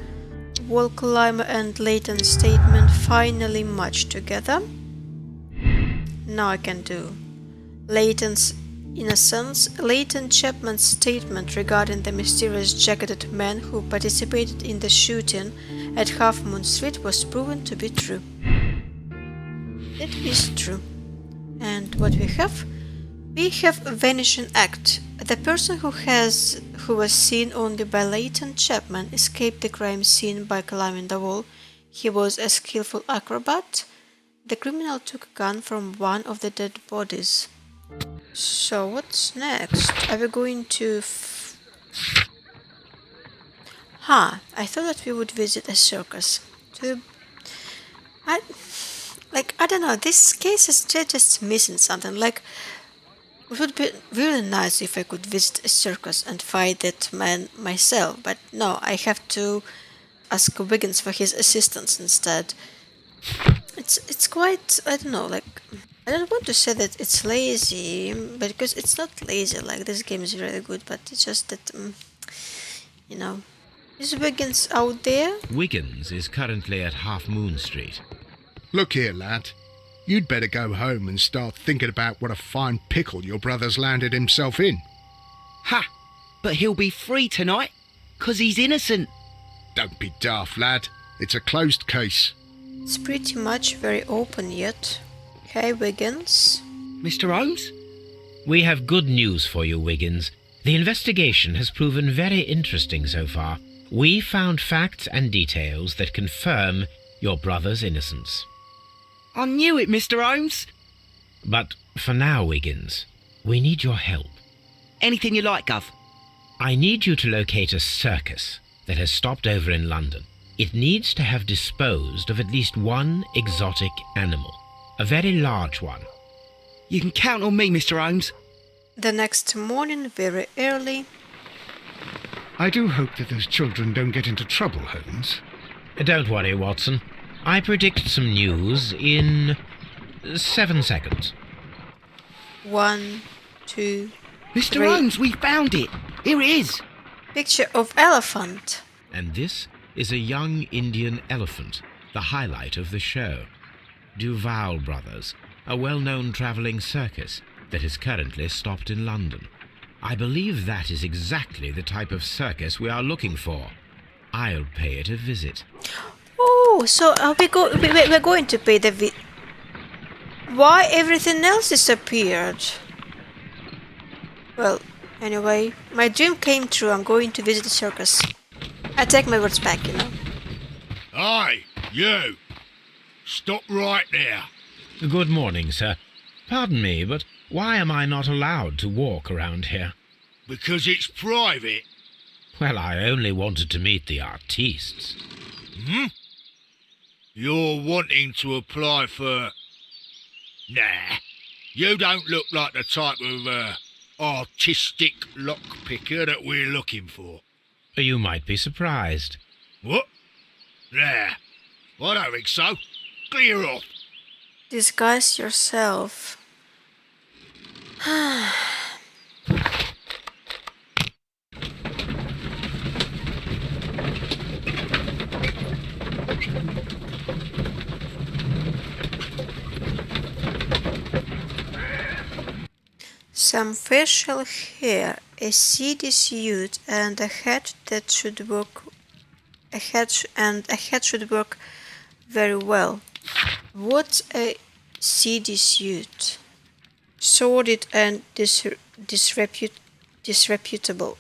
Wall climber and Latent Statement finally match together. Now I can do Latent's innocence. Latent Chapman's statement regarding the mysterious jacketed man who participated in the shooting at Half Moon Street was proven to be true. That is true. And what we have? We have a vanishing act. The person who was seen only by Latent Chapman escaped the crime scene by climbing the wall. He was a skillful acrobat. The criminal took a gun from one of the dead bodies. So what's next? Are we going to... I thought that we would visit a circus. I don't know, this case is just missing something. Like, it would be really nice if I could visit a circus and fight that man myself, but no, I have to ask Wiggins for his assistance instead. It's quite, I don't know, like, I don't want to say that it's lazy, but because it's not lazy, like, this game is really good, but it's just that, you know. Is Wiggins out there? Wiggins is currently at Half Moon Street. Look here, lad. You'd better go home and start thinking about what a fine pickle your brother's landed himself in. Ha! But he'll be free tonight, 'cause he's innocent. Don't be daft, lad. It's a closed case. It's pretty much very open yet. Hey, Wiggins. Mr. Holmes? We have good news for you, Wiggins. The investigation has proven very interesting so far. We found facts and details that confirm your brother's innocence. I knew it, Mr. Holmes. But for now, Wiggins, we need your help. Anything you like, Gov. I need you to locate a circus that has stopped over in London. It needs to have disposed of at least one exotic animal, a very large one. You can count on me, Mr. Holmes. The next morning, very early. I do hope that those children don't get into trouble, Holmes. Don't worry, Watson. I predict some news in 7 seconds. 1, 2, Mr. 3. Holmes, we found it. Here it is. Picture of elephant. And this is a young Indian elephant, the highlight of the show. Duval Brothers, a well-known travelling circus that is currently stopped in London. I believe that is exactly the type of circus we are looking for. I'll pay it a visit. Oh, so we're going to pay the Why everything else disappeared? Well, anyway, my dream came true. I'm going to visit the circus. I take my words back, you know. Aye, you! Stop right there. Good morning, sir. Pardon me, but why am I not allowed to walk around here? Because it's private. Well, I only wanted to meet the artistes. You're wanting to apply for... Nah, you don't look like the type of artistic lockpicker that we're looking for. You might be surprised. What? Nah, I don't think so. Clear off. Disguise yourself. Some facial hair, a seedy suit, and a hat that should work. A hat should work very well. What's a seedy suit? Sordid and disreputable. Disreputable.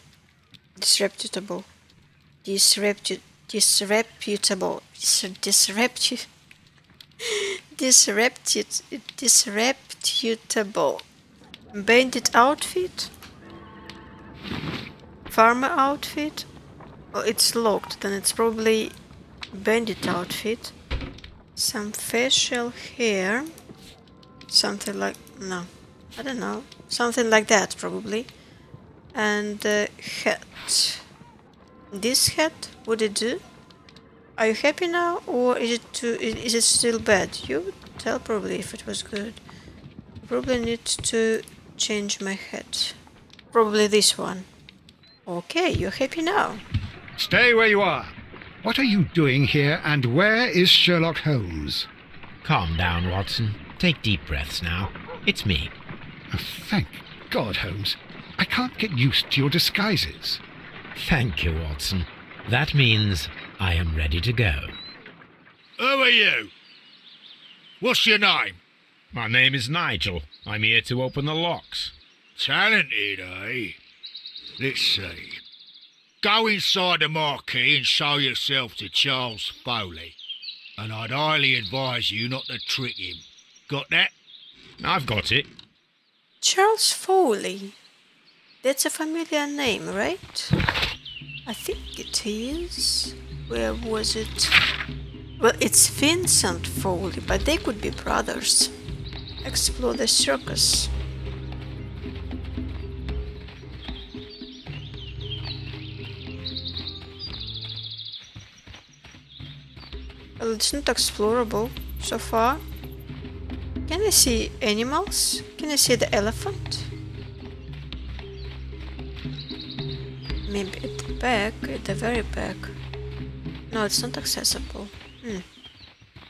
Disreputable. Bandit outfit? Farmer outfit? Oh, it's locked, then it's probably bandit outfit. Some facial hair. Something like... no, I don't know. Something like that, probably. And hat. This hat, would it do? Are you happy now, or is it still bad? You would tell probably if it was good. Probably need to change my hat. Probably this one. Okay, you're happy now. Stay where you are. What are you doing here, and where is Sherlock Holmes? Calm down, Watson. Take deep breaths now. It's me. Oh, thank God, Holmes. I can't get used to your disguises. Thank you, Watson. That means I am ready to go. Who are you? What's your name? My name is Nigel. I'm here to open the locks. Talented, eh? Let's see. Go inside the marquee and show yourself to Charles Foley. And I'd highly advise you not to trick him. Got that? I've got it. Charles Foley. That's a familiar name, right? I think it is. Where was it? Well, it's Vincent Foley, but they could be brothers. Explore the circus. Well, it's not explorable so far. Can I see animals? Can I see the elephant? Maybe at the back, at the very back. No, it's not accessible.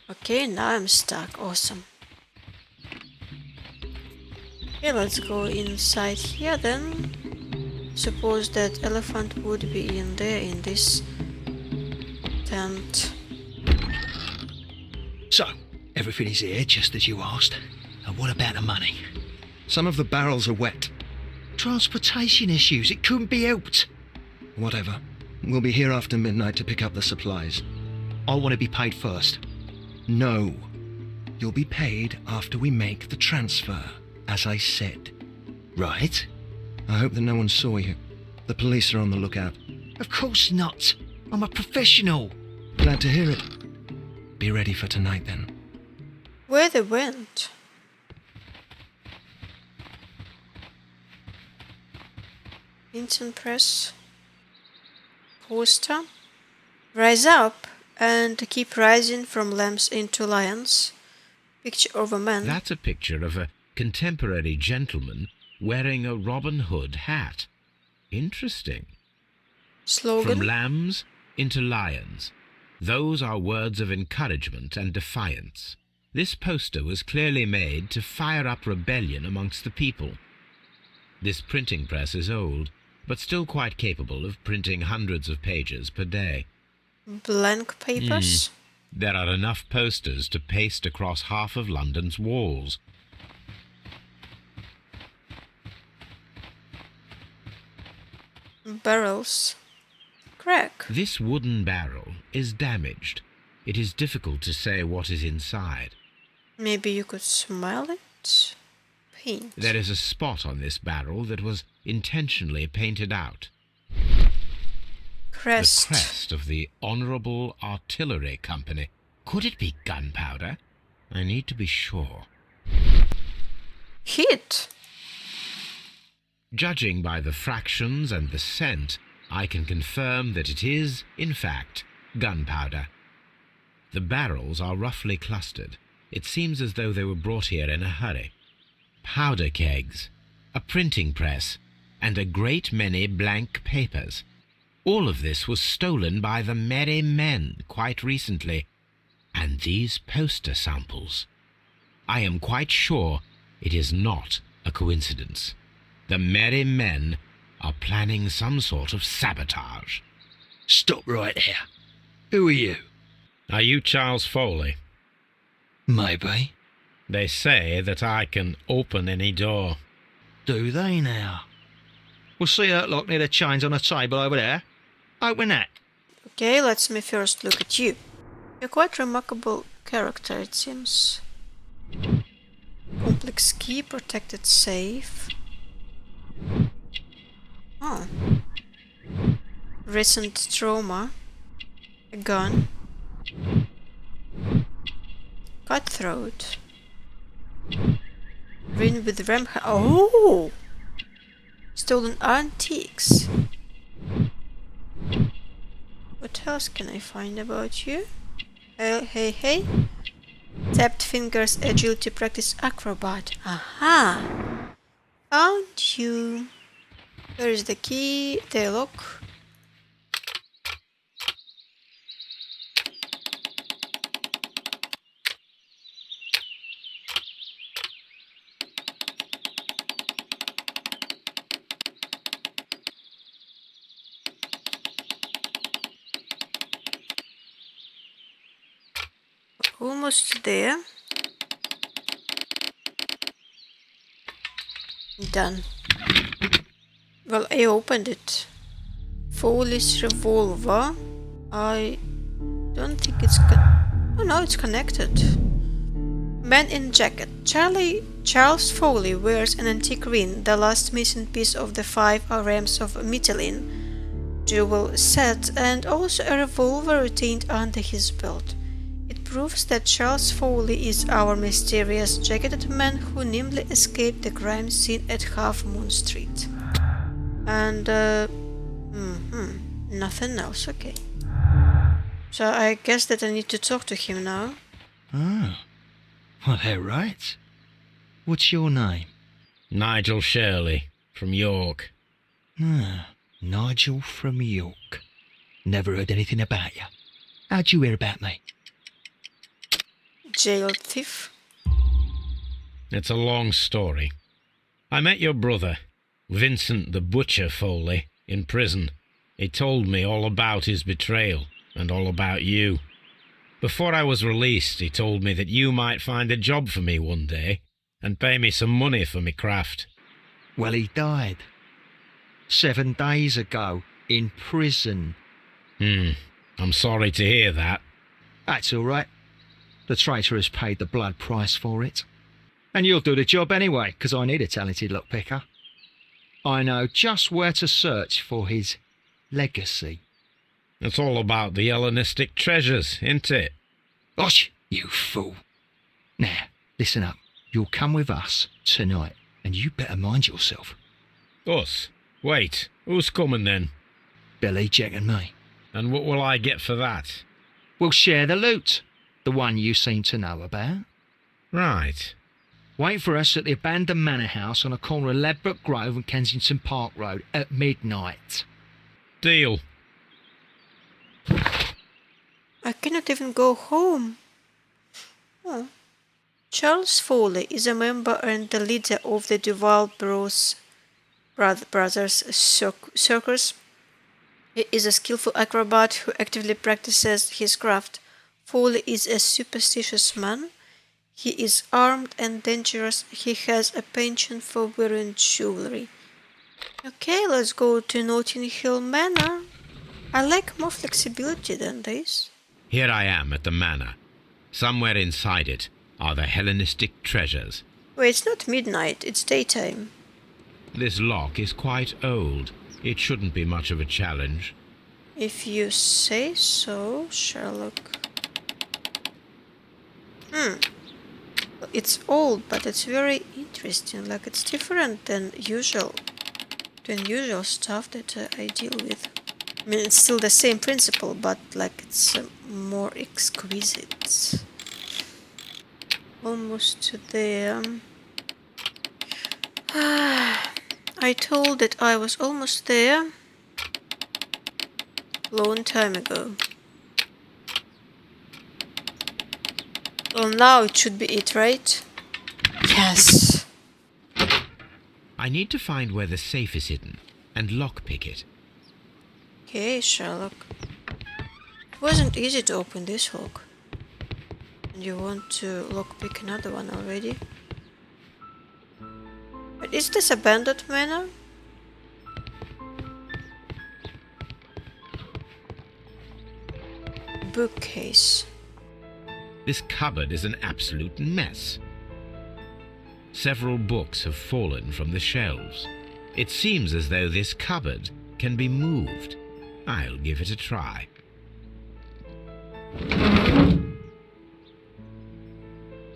Okay, now I'm stuck. Awesome. Okay, let's go inside here then. Suppose that elephant would be in there, in this tent. So, everything is here just as you asked. And what about the money? Some of the barrels are wet. Transportation issues, it couldn't be helped. Whatever. We'll be here after midnight to pick up the supplies. I want to be paid first. No. You'll be paid after we make the transfer, as I said. Right? I hope that no one saw you. The police are on the lookout. Of course not. I'm a professional. Glad to hear it. Be ready for tonight, then. Where they went? Vincent Press. Poster. Rise up and keep rising from lambs into lions. Picture of a man. That's a picture of a contemporary gentleman wearing a Robin Hood hat. Interesting. Slogan. From lambs into lions. Those are words of encouragement and defiance. This poster was clearly made to fire up rebellion amongst the people. This printing press is old, but still quite capable of printing hundreds of pages per day. Blank papers. There are enough posters to paste across half of London's walls. Barrels. Crack. This wooden barrel is damaged. It is difficult to say what is inside. Maybe you could smell it? Paint. There is a spot on this barrel that was intentionally painted out. Crest. The crest of the Honourable Artillery Company. Could it be gunpowder? I need to be sure. Hit. Judging by the fractions and the scent, I can confirm that it is, in fact, gunpowder. The barrels are roughly clustered. It seems as though they were brought here in a hurry. Powder kegs, a printing press, and a great many blank papers. All of this was stolen by the Merry Men quite recently. And these poster samples. I am quite sure it is not a coincidence. The Merry Men are planning some sort of sabotage. Stop right there. Who are you? Are you Charles Foley? Maybe. They say that I can open any door. Do they now? We'll see that lock near the chains on the table over there. Open that. Okay, let's me first look at you. You're quite remarkable character, it seems. Complex key, protected safe. Oh. Recent trauma. A gun. Cutthroat. Ring with ram. Oh! Stolen antiques. What else can I find about you? Hey. Tapped fingers, agility practice, acrobat. Aha! Found you. Where is the key? The lock. Almost there. Done. Well, I opened it. Foley's revolver. I don't think it's oh no, it's connected. Man in jacket. Charles Foley wears an antique ring, the last missing piece of the 5 RMs of Michelin jewel set, and also a revolver retained under his belt. It proves that Charles Foley is our mysterious jacketed man who nimbly escaped the crime scene at Half Moon Street. And, nothing else, okay. So I guess that I need to talk to him now. Oh, well, they're right. What's your name? Nigel Shirley, from York. Ah, Nigel from York. Never heard anything about you. How'd you hear about me? Jail thief. It's a long story. I met your brother, Vincent the Butcher Foley, in prison. He told me all about his betrayal and all about you. Before I was released, he told me that you might find a job for me one day and pay me some money for me craft. Well, he died. 7 days ago, in prison. I'm sorry to hear that. That's all right. The traitor has paid the blood price for it. And you'll do the job anyway, 'cause I need a talented lockpicker. I know just where to search for his legacy. It's all about the Hellenistic treasures, isn't it? Osh, you fool. Now, listen up. You'll come with us tonight, and you better mind yourself. Us? Wait, who's coming then? Billy, Jack and me. And what will I get for that? We'll share the loot. The one you seem to know about. Right. Wait for us at the abandoned manor house on the corner of Ladbroke Grove and Kensington Park Road at midnight. Deal. I cannot even go home. Oh. Charles Foley is a member and the leader of the Duval Brothers Circus. He is a skillful acrobat who actively practices his craft. Foley is a superstitious man. He is armed and dangerous. He has a penchant for wearing jewelry. Okay, let's go to Notting Hill Manor. I like more flexibility than this. Here I am at the manor. Somewhere inside it are the Hellenistic treasures. Wait, it's not midnight, it's daytime. This lock is quite old. It shouldn't be much of a challenge. If you say so, Sherlock. It's old, but it's very interesting. Like, it's different than usual stuff that I deal with. I mean, it's still the same principle, but like it's more exquisite. Almost to there. I told that I was almost there. Long time ago. Well, now it should be it, right? Yes! I need to find where the safe is hidden and lockpick it. Okay, Sherlock. It wasn't easy to open this lock. And you want to lockpick another one already? But is this abandoned manor? Bookcase. This cupboard is an absolute mess. Several books have fallen from the shelves. It seems as though this cupboard can be moved. I'll give it a try.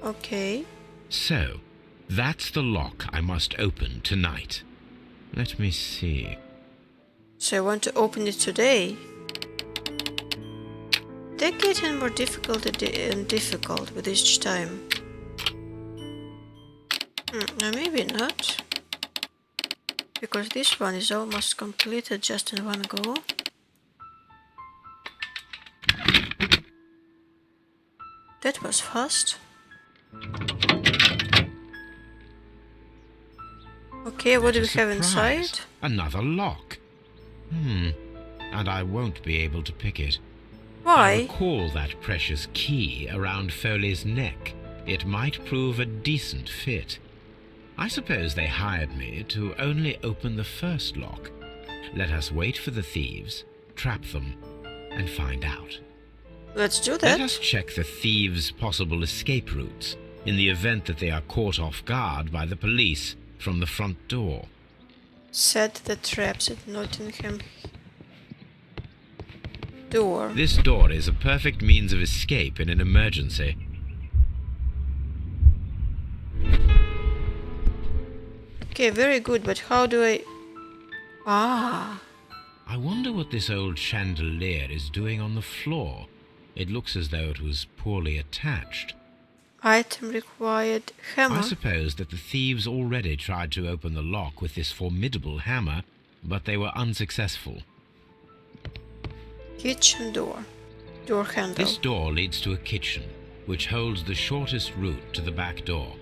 Okay. So, that's the lock I must open tonight. Let me see. So I want to open it today. They're getting more difficult and difficult with each time. Maybe not. Because this one is almost completed just in one go. That was fast. Okay, what do we have inside? Another lock. And I won't be able to pick it. Why? I recall that precious key around Foley's neck. It might prove a decent fit. I suppose they hired me to only open the first lock. Let us wait for the thieves, trap them, and find out. Let's do that. Let us check the thieves' possible escape routes in the event that they are caught off guard by the police from the front door. Set the traps at Nottingham door. This door is a perfect means of escape in an emergency. Okay, very good, but how do I... I wonder what this old chandelier is doing on the floor. It looks as though it was poorly attached. Item required hammer. I suppose that the thieves already tried to open the lock with this formidable hammer, but they were unsuccessful. Kitchen door. Door handle. This door leads to a kitchen, which holds the shortest route to the back door.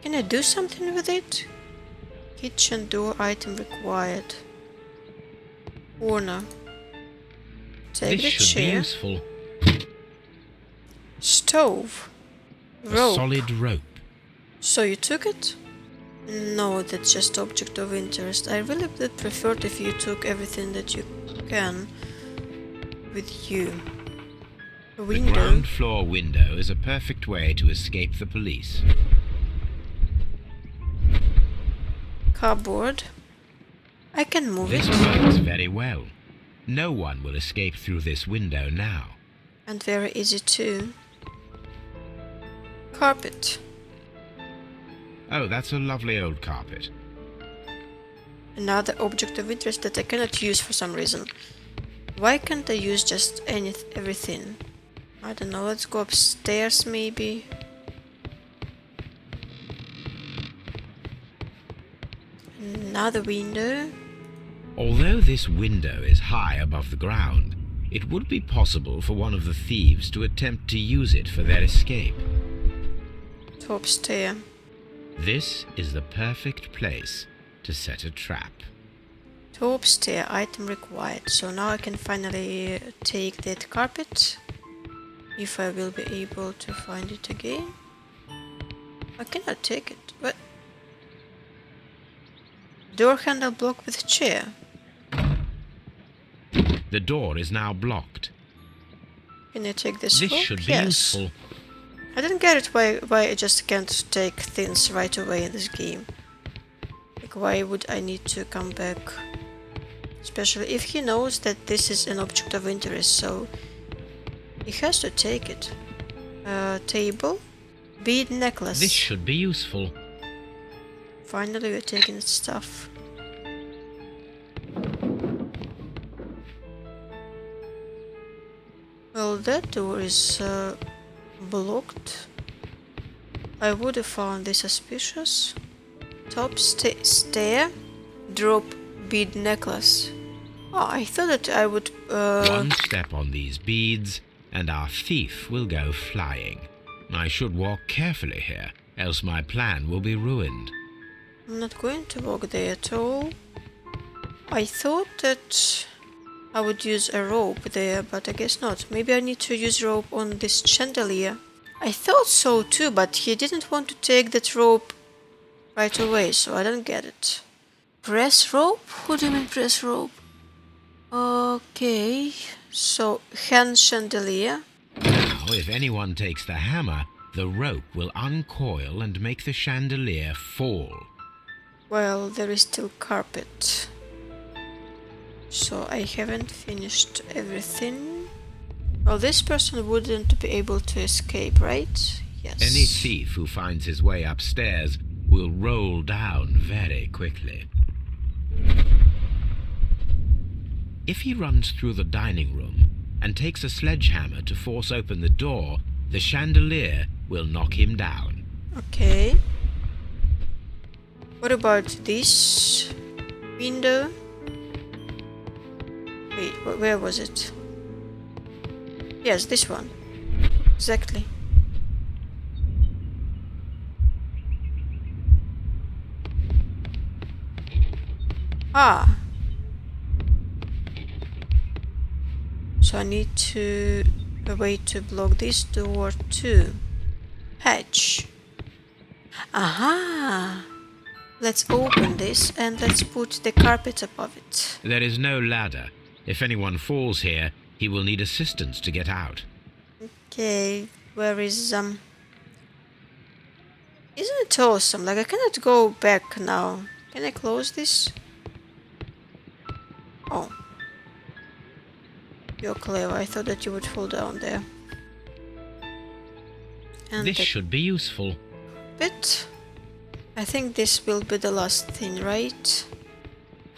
Can I do something with it? Kitchen door item required. Corner. Take This the should be chair. useful. Stove. A Rope. solid rope. So you took it? No, that's just object of interest. I really would prefer it if you took everything that you can with you. The Window. ground floor window is a perfect way to escape the police. Cupboard. I can move This it. works very well. No one will escape through this window now. And very easy too. Carpet. Oh, that's a lovely old carpet. Another object of interest that I cannot use for some reason. Why can't I use just everything? I don't know, let's go upstairs maybe. Another window. Although this window is high above the ground, it would be possible for one of the thieves to attempt to use it for their escape. Top stair. This is the perfect place to set a trap. Top stair, item required. So now I can finally take that carpet. If I will be able to find it again. I cannot take it. What? Door handle blocked with chair. The door is now blocked. Can I take this This hook? should be Yes. useful. I didn't get it why I just can't take things right away in this game. Like why would I need to come back? Especially if he knows that this is an object of interest, so he has to take it. Table. Bead necklace. This should be useful. Finally we're taking stuff. Well, that door is blocked. I would have found this suspicious. Top stair. Drop bead necklace. Oh, I thought that I would... One step on these beads, and our thief will go flying. I should walk carefully here, else my plan will be ruined. I'm not going to walk there at all. I thought that I would use a rope there, but I guess not. Maybe I need to use rope on this chandelier. I thought so too, but he didn't want to take that rope right away, so I don't get it. Press rope? What do you mean press rope? Okay, so hand chandelier. Now, if anyone takes the hammer, the rope will uncoil and make the chandelier fall. Well, there is still carpet. So I haven't finished everything. Well, this person wouldn't be able to escape, right? Yes. Any thief who finds his way upstairs will roll down very quickly. If he runs through the dining room and takes a sledgehammer to force open the door, the chandelier will knock him down. Okay. What about this window? Wait, where was it? Yes, this one. Exactly. Ah. So I need to a way to block this door too. Hatch. Aha! Let's open this and let's put the carpet above it. There is no ladder. If anyone falls here, he will need assistance to get out. Okay, where is Isn't it awesome? Like I cannot go back now. Can I close this? Oh. You're clever. I thought that you would fall down there. And This should be useful. bit. I think this will be the last thing, right?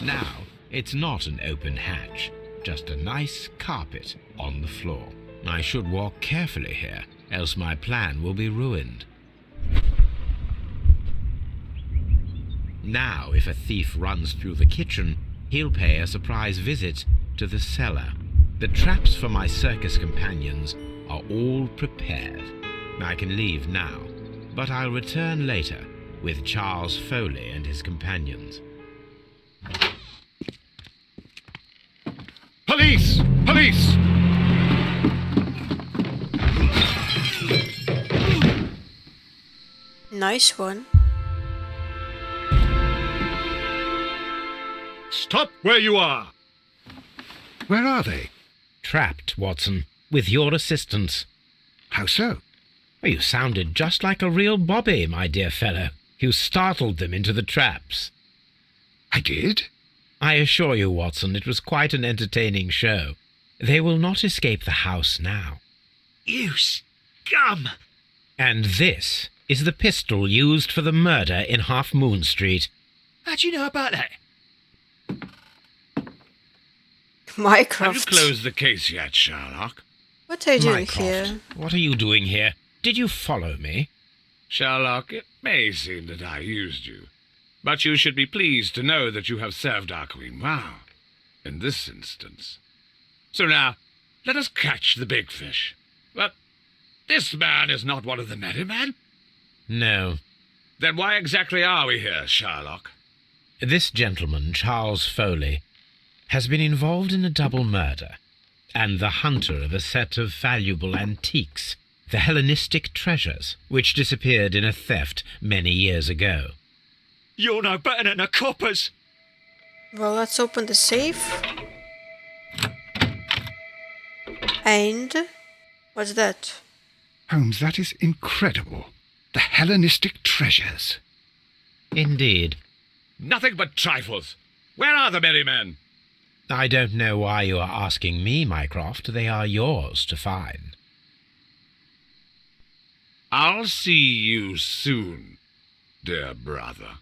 Now, it's not an open hatch, just a nice carpet on the floor. I should walk carefully here, else my plan will be ruined. Now, if a thief runs through the kitchen, he'll pay a surprise visit to the cellar. The traps for my circus companions are all prepared. I can leave now, but I'll return later with Charles Foley and his companions. Police! Police! Nice one. Stop where you are! Where are they? Trapped, Watson. with your assistance. How so? You sounded just like a real bobby, my dear fellow. You startled them into the traps. I did? I assure you, Watson, it was quite an entertaining show. They will not escape the house now. You scum! And this is the pistol used for the murder in Half Moon Street. How'd you know about that? Mycroft. Have you closed the case yet, Sherlock? What are you doing Mycroft, here? what are you doing here? Did you follow me? Sherlock, it may seem that I used you, but you should be pleased to know that you have served our Queen well, in this instance. So now, let us catch the big fish. But this man is not one of the merry men? No. Then why exactly are we here, Sherlock? This gentleman, Charles Foley, has been involved in a double murder, and the hunter of a set of valuable antiques, the Hellenistic treasures, which disappeared in a theft many years ago. You're no better than the coppers! Well, let's open the safe. And what's that? Holmes, that is incredible. The Hellenistic treasures. Indeed. Nothing but trifles. Where are the merry men? I don't know why you are asking me, Mycroft. They are yours to find. I'll see you soon, dear brother.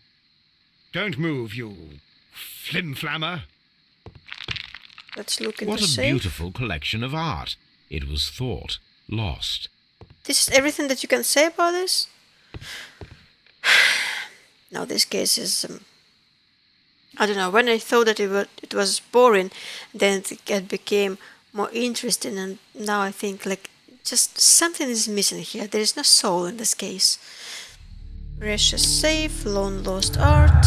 Don't move, you flim-flammer. Let's look in What the a safe. beautiful collection of art. It was thought lost. This is everything that you can say about this? Now this case is... I don't know, when I thought that it was boring, then it became more interesting, and now I think like just something is missing here. There is no soul in this case. Precious safe, long lost art,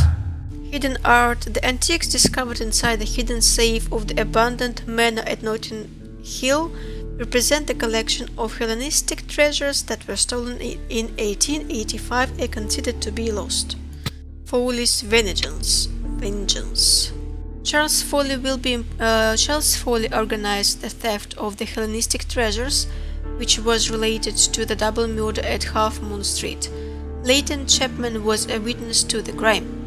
hidden art, the antiques discovered inside the hidden safe of the abandoned manor at Notting Hill represent the collection of Hellenistic treasures that were stolen in 1885 and considered to be lost. Foley's vengeance. Charles Foley organized the theft of the Hellenistic treasures, which was related to the double murder at Half Moon Street. Latent Chapman was a witness to the crime.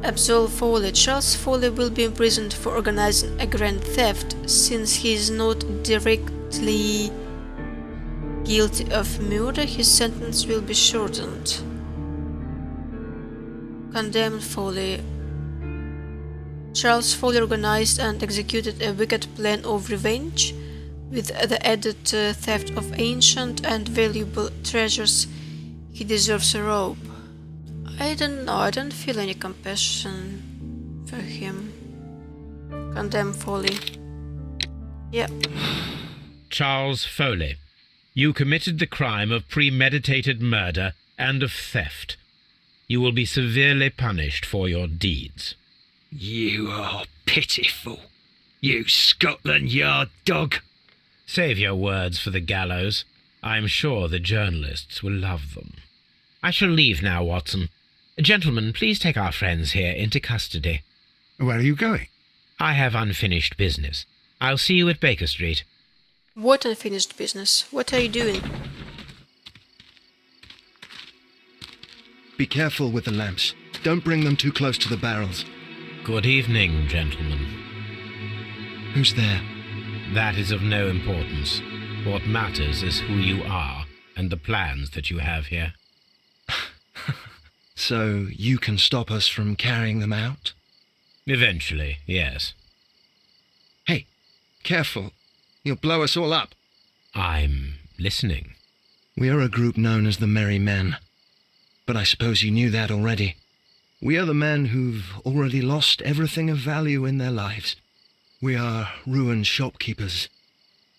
Absolve Foley. Charles Foley will be imprisoned for organizing a grand theft, since he is not directly guilty of murder. His sentence will be shortened. Condemned Foley. Charles Foley organized and executed a wicked plan of revenge, with the added theft of ancient and valuable treasures. He deserves a robe. I don't know, I don't feel any compassion for him. Condemn Foley. Yeah. Charles Foley, you committed the crime of premeditated murder and of theft. You will be severely punished for your deeds. You are pitiful, you Scotland Yard dog. Save your words for the gallows. I'm sure the journalists will love them. I shall leave now, Watson. Gentlemen, please take our friends here into custody. Where are you going? I have unfinished business. I'll see you at Baker Street. What unfinished business? What are you doing? Be careful with the lamps. Don't bring them too close to the barrels. Good evening, gentlemen. Who's there? That is of no importance. What matters is who you are and the plans that you have here. So you can stop us from carrying them out? Eventually, yes. Hey, careful. You'll blow us all up. I'm listening. We are a group known as the Merry Men. But I suppose you knew that already. We are the men who've already lost everything of value in their lives. We are ruined shopkeepers.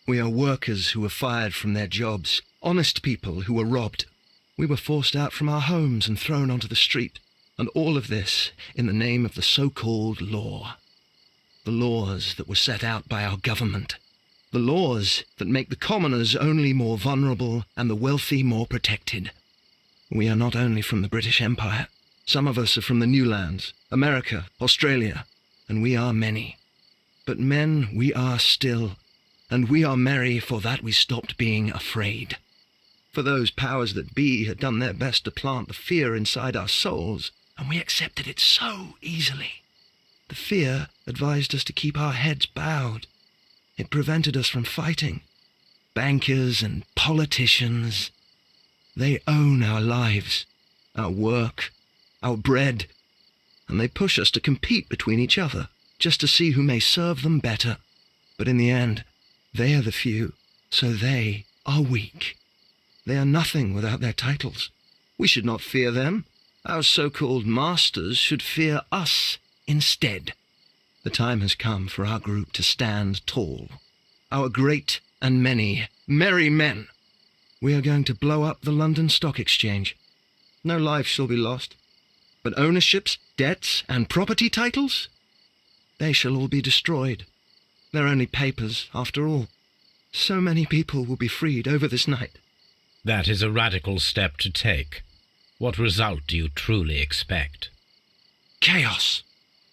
We are workers who were fired from their jobs, honest people who were robbed. We were forced out from our homes and thrown onto the street, and all of this in the name of the so-called law. The laws that were set out by our government. The laws that make the commoners only more vulnerable and the wealthy more protected. We are not only from the British Empire. Some of us are from the New Lands, America, Australia, and we are many. But men we are still, and we are merry for that we stopped being afraid. For those powers that be had done their best to plant the fear inside our souls, and we accepted it so easily. The fear advised us to keep our heads bowed. It prevented us from fighting. Bankers and politicians, they own our lives, our work, our bread, and they push us to compete between each other, just to see who may serve them better. But in the end, they are the few, so they are weak. They are nothing without their titles. We should not fear them. Our so-called masters should fear us instead. The time has come for our group to stand tall. Our great and many merry men. We are going to blow up the London Stock Exchange. No life shall be lost. But ownerships, debts, and property titles? They shall all be destroyed. They're only papers, after all. So many people will be freed over this night. That is a radical step to take. What result do you truly expect? Chaos.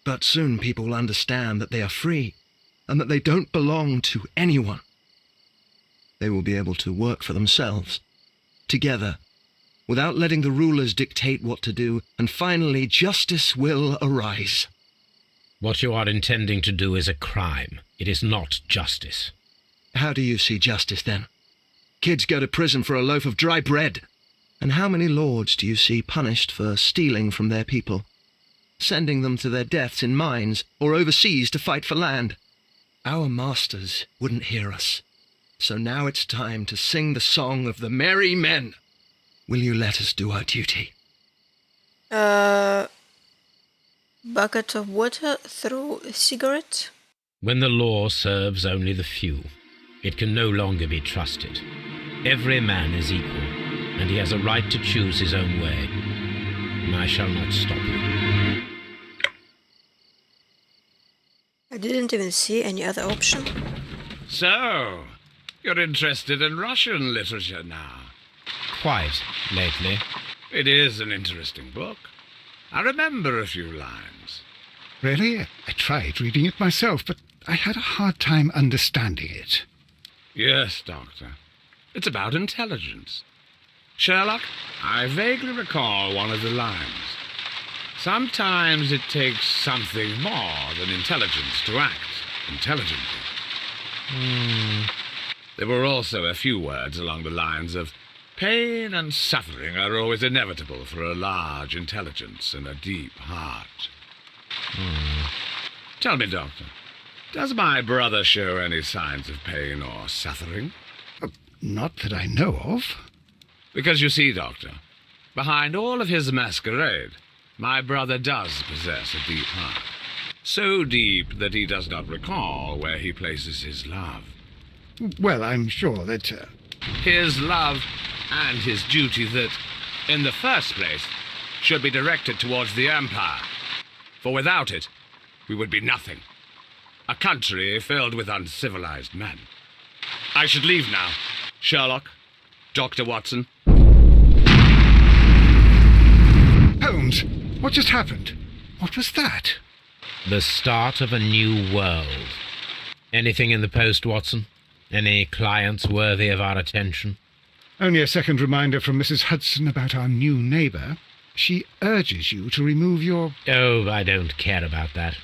But soon people will understand that they are free, and that they don't belong to anyone. They will be able to work for themselves, together, without letting the rulers dictate what to do, and finally justice will arise. What you are intending to do is a crime. It is not justice. How do you see justice, then? Kids go to prison for a loaf of dry bread. And how many lords do you see punished for stealing from their people, sending them to their deaths in mines or overseas to fight for land? Our masters wouldn't hear us. So now it's time to sing the song of the merry men. Will you let us do our duty? Bucket of water through a cigarette? When the law serves only the few, it can no longer be trusted. Every man is equal, and he has a right to choose his own way. And I shall not stop you. I didn't even see any other option. So, you're interested in Russian literature now? Quite, lately. It is an interesting book. I remember a few lines. Really? I tried reading it myself, but I had a hard time understanding it. Yes, Doctor. It's about intelligence. Sherlock, I vaguely recall one of the lines. Sometimes it takes something more than intelligence to act intelligently. There were also a few words along the lines of, pain and suffering are always inevitable for a large intelligence and a deep heart. Tell me, Doctor, does my brother show any signs of pain or suffering? Not that I know of. Because you see, Doctor, behind all of his masquerade, my brother does possess a deep heart. So deep that he does not recall where he places his love. Well, I'm sure that... His love and his duty that, in the first place, should be directed towards the Empire. For without it, we would be nothing. A country filled with uncivilized men. I should leave now. Sherlock, Dr. Watson. Holmes, what just happened? What was that? The start of a new world. Anything in the post, Watson? Any clients worthy of our attention? Only a second reminder from Mrs. Hudson about our new neighbour. She urges you to remove your... Oh, I don't care about that.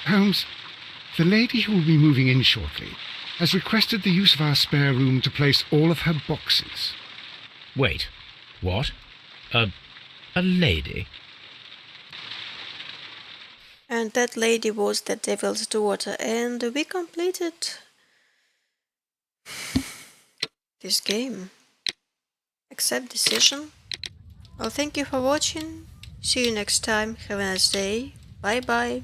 Holmes, the lady who will be moving in shortly has requested the use of our spare room to place all of her boxes. Wait, what? A lady? And that lady was the devil's daughter, and we completed this game. Accept decision. Well, thank you for watching. See you next time. Have a nice day. Bye bye.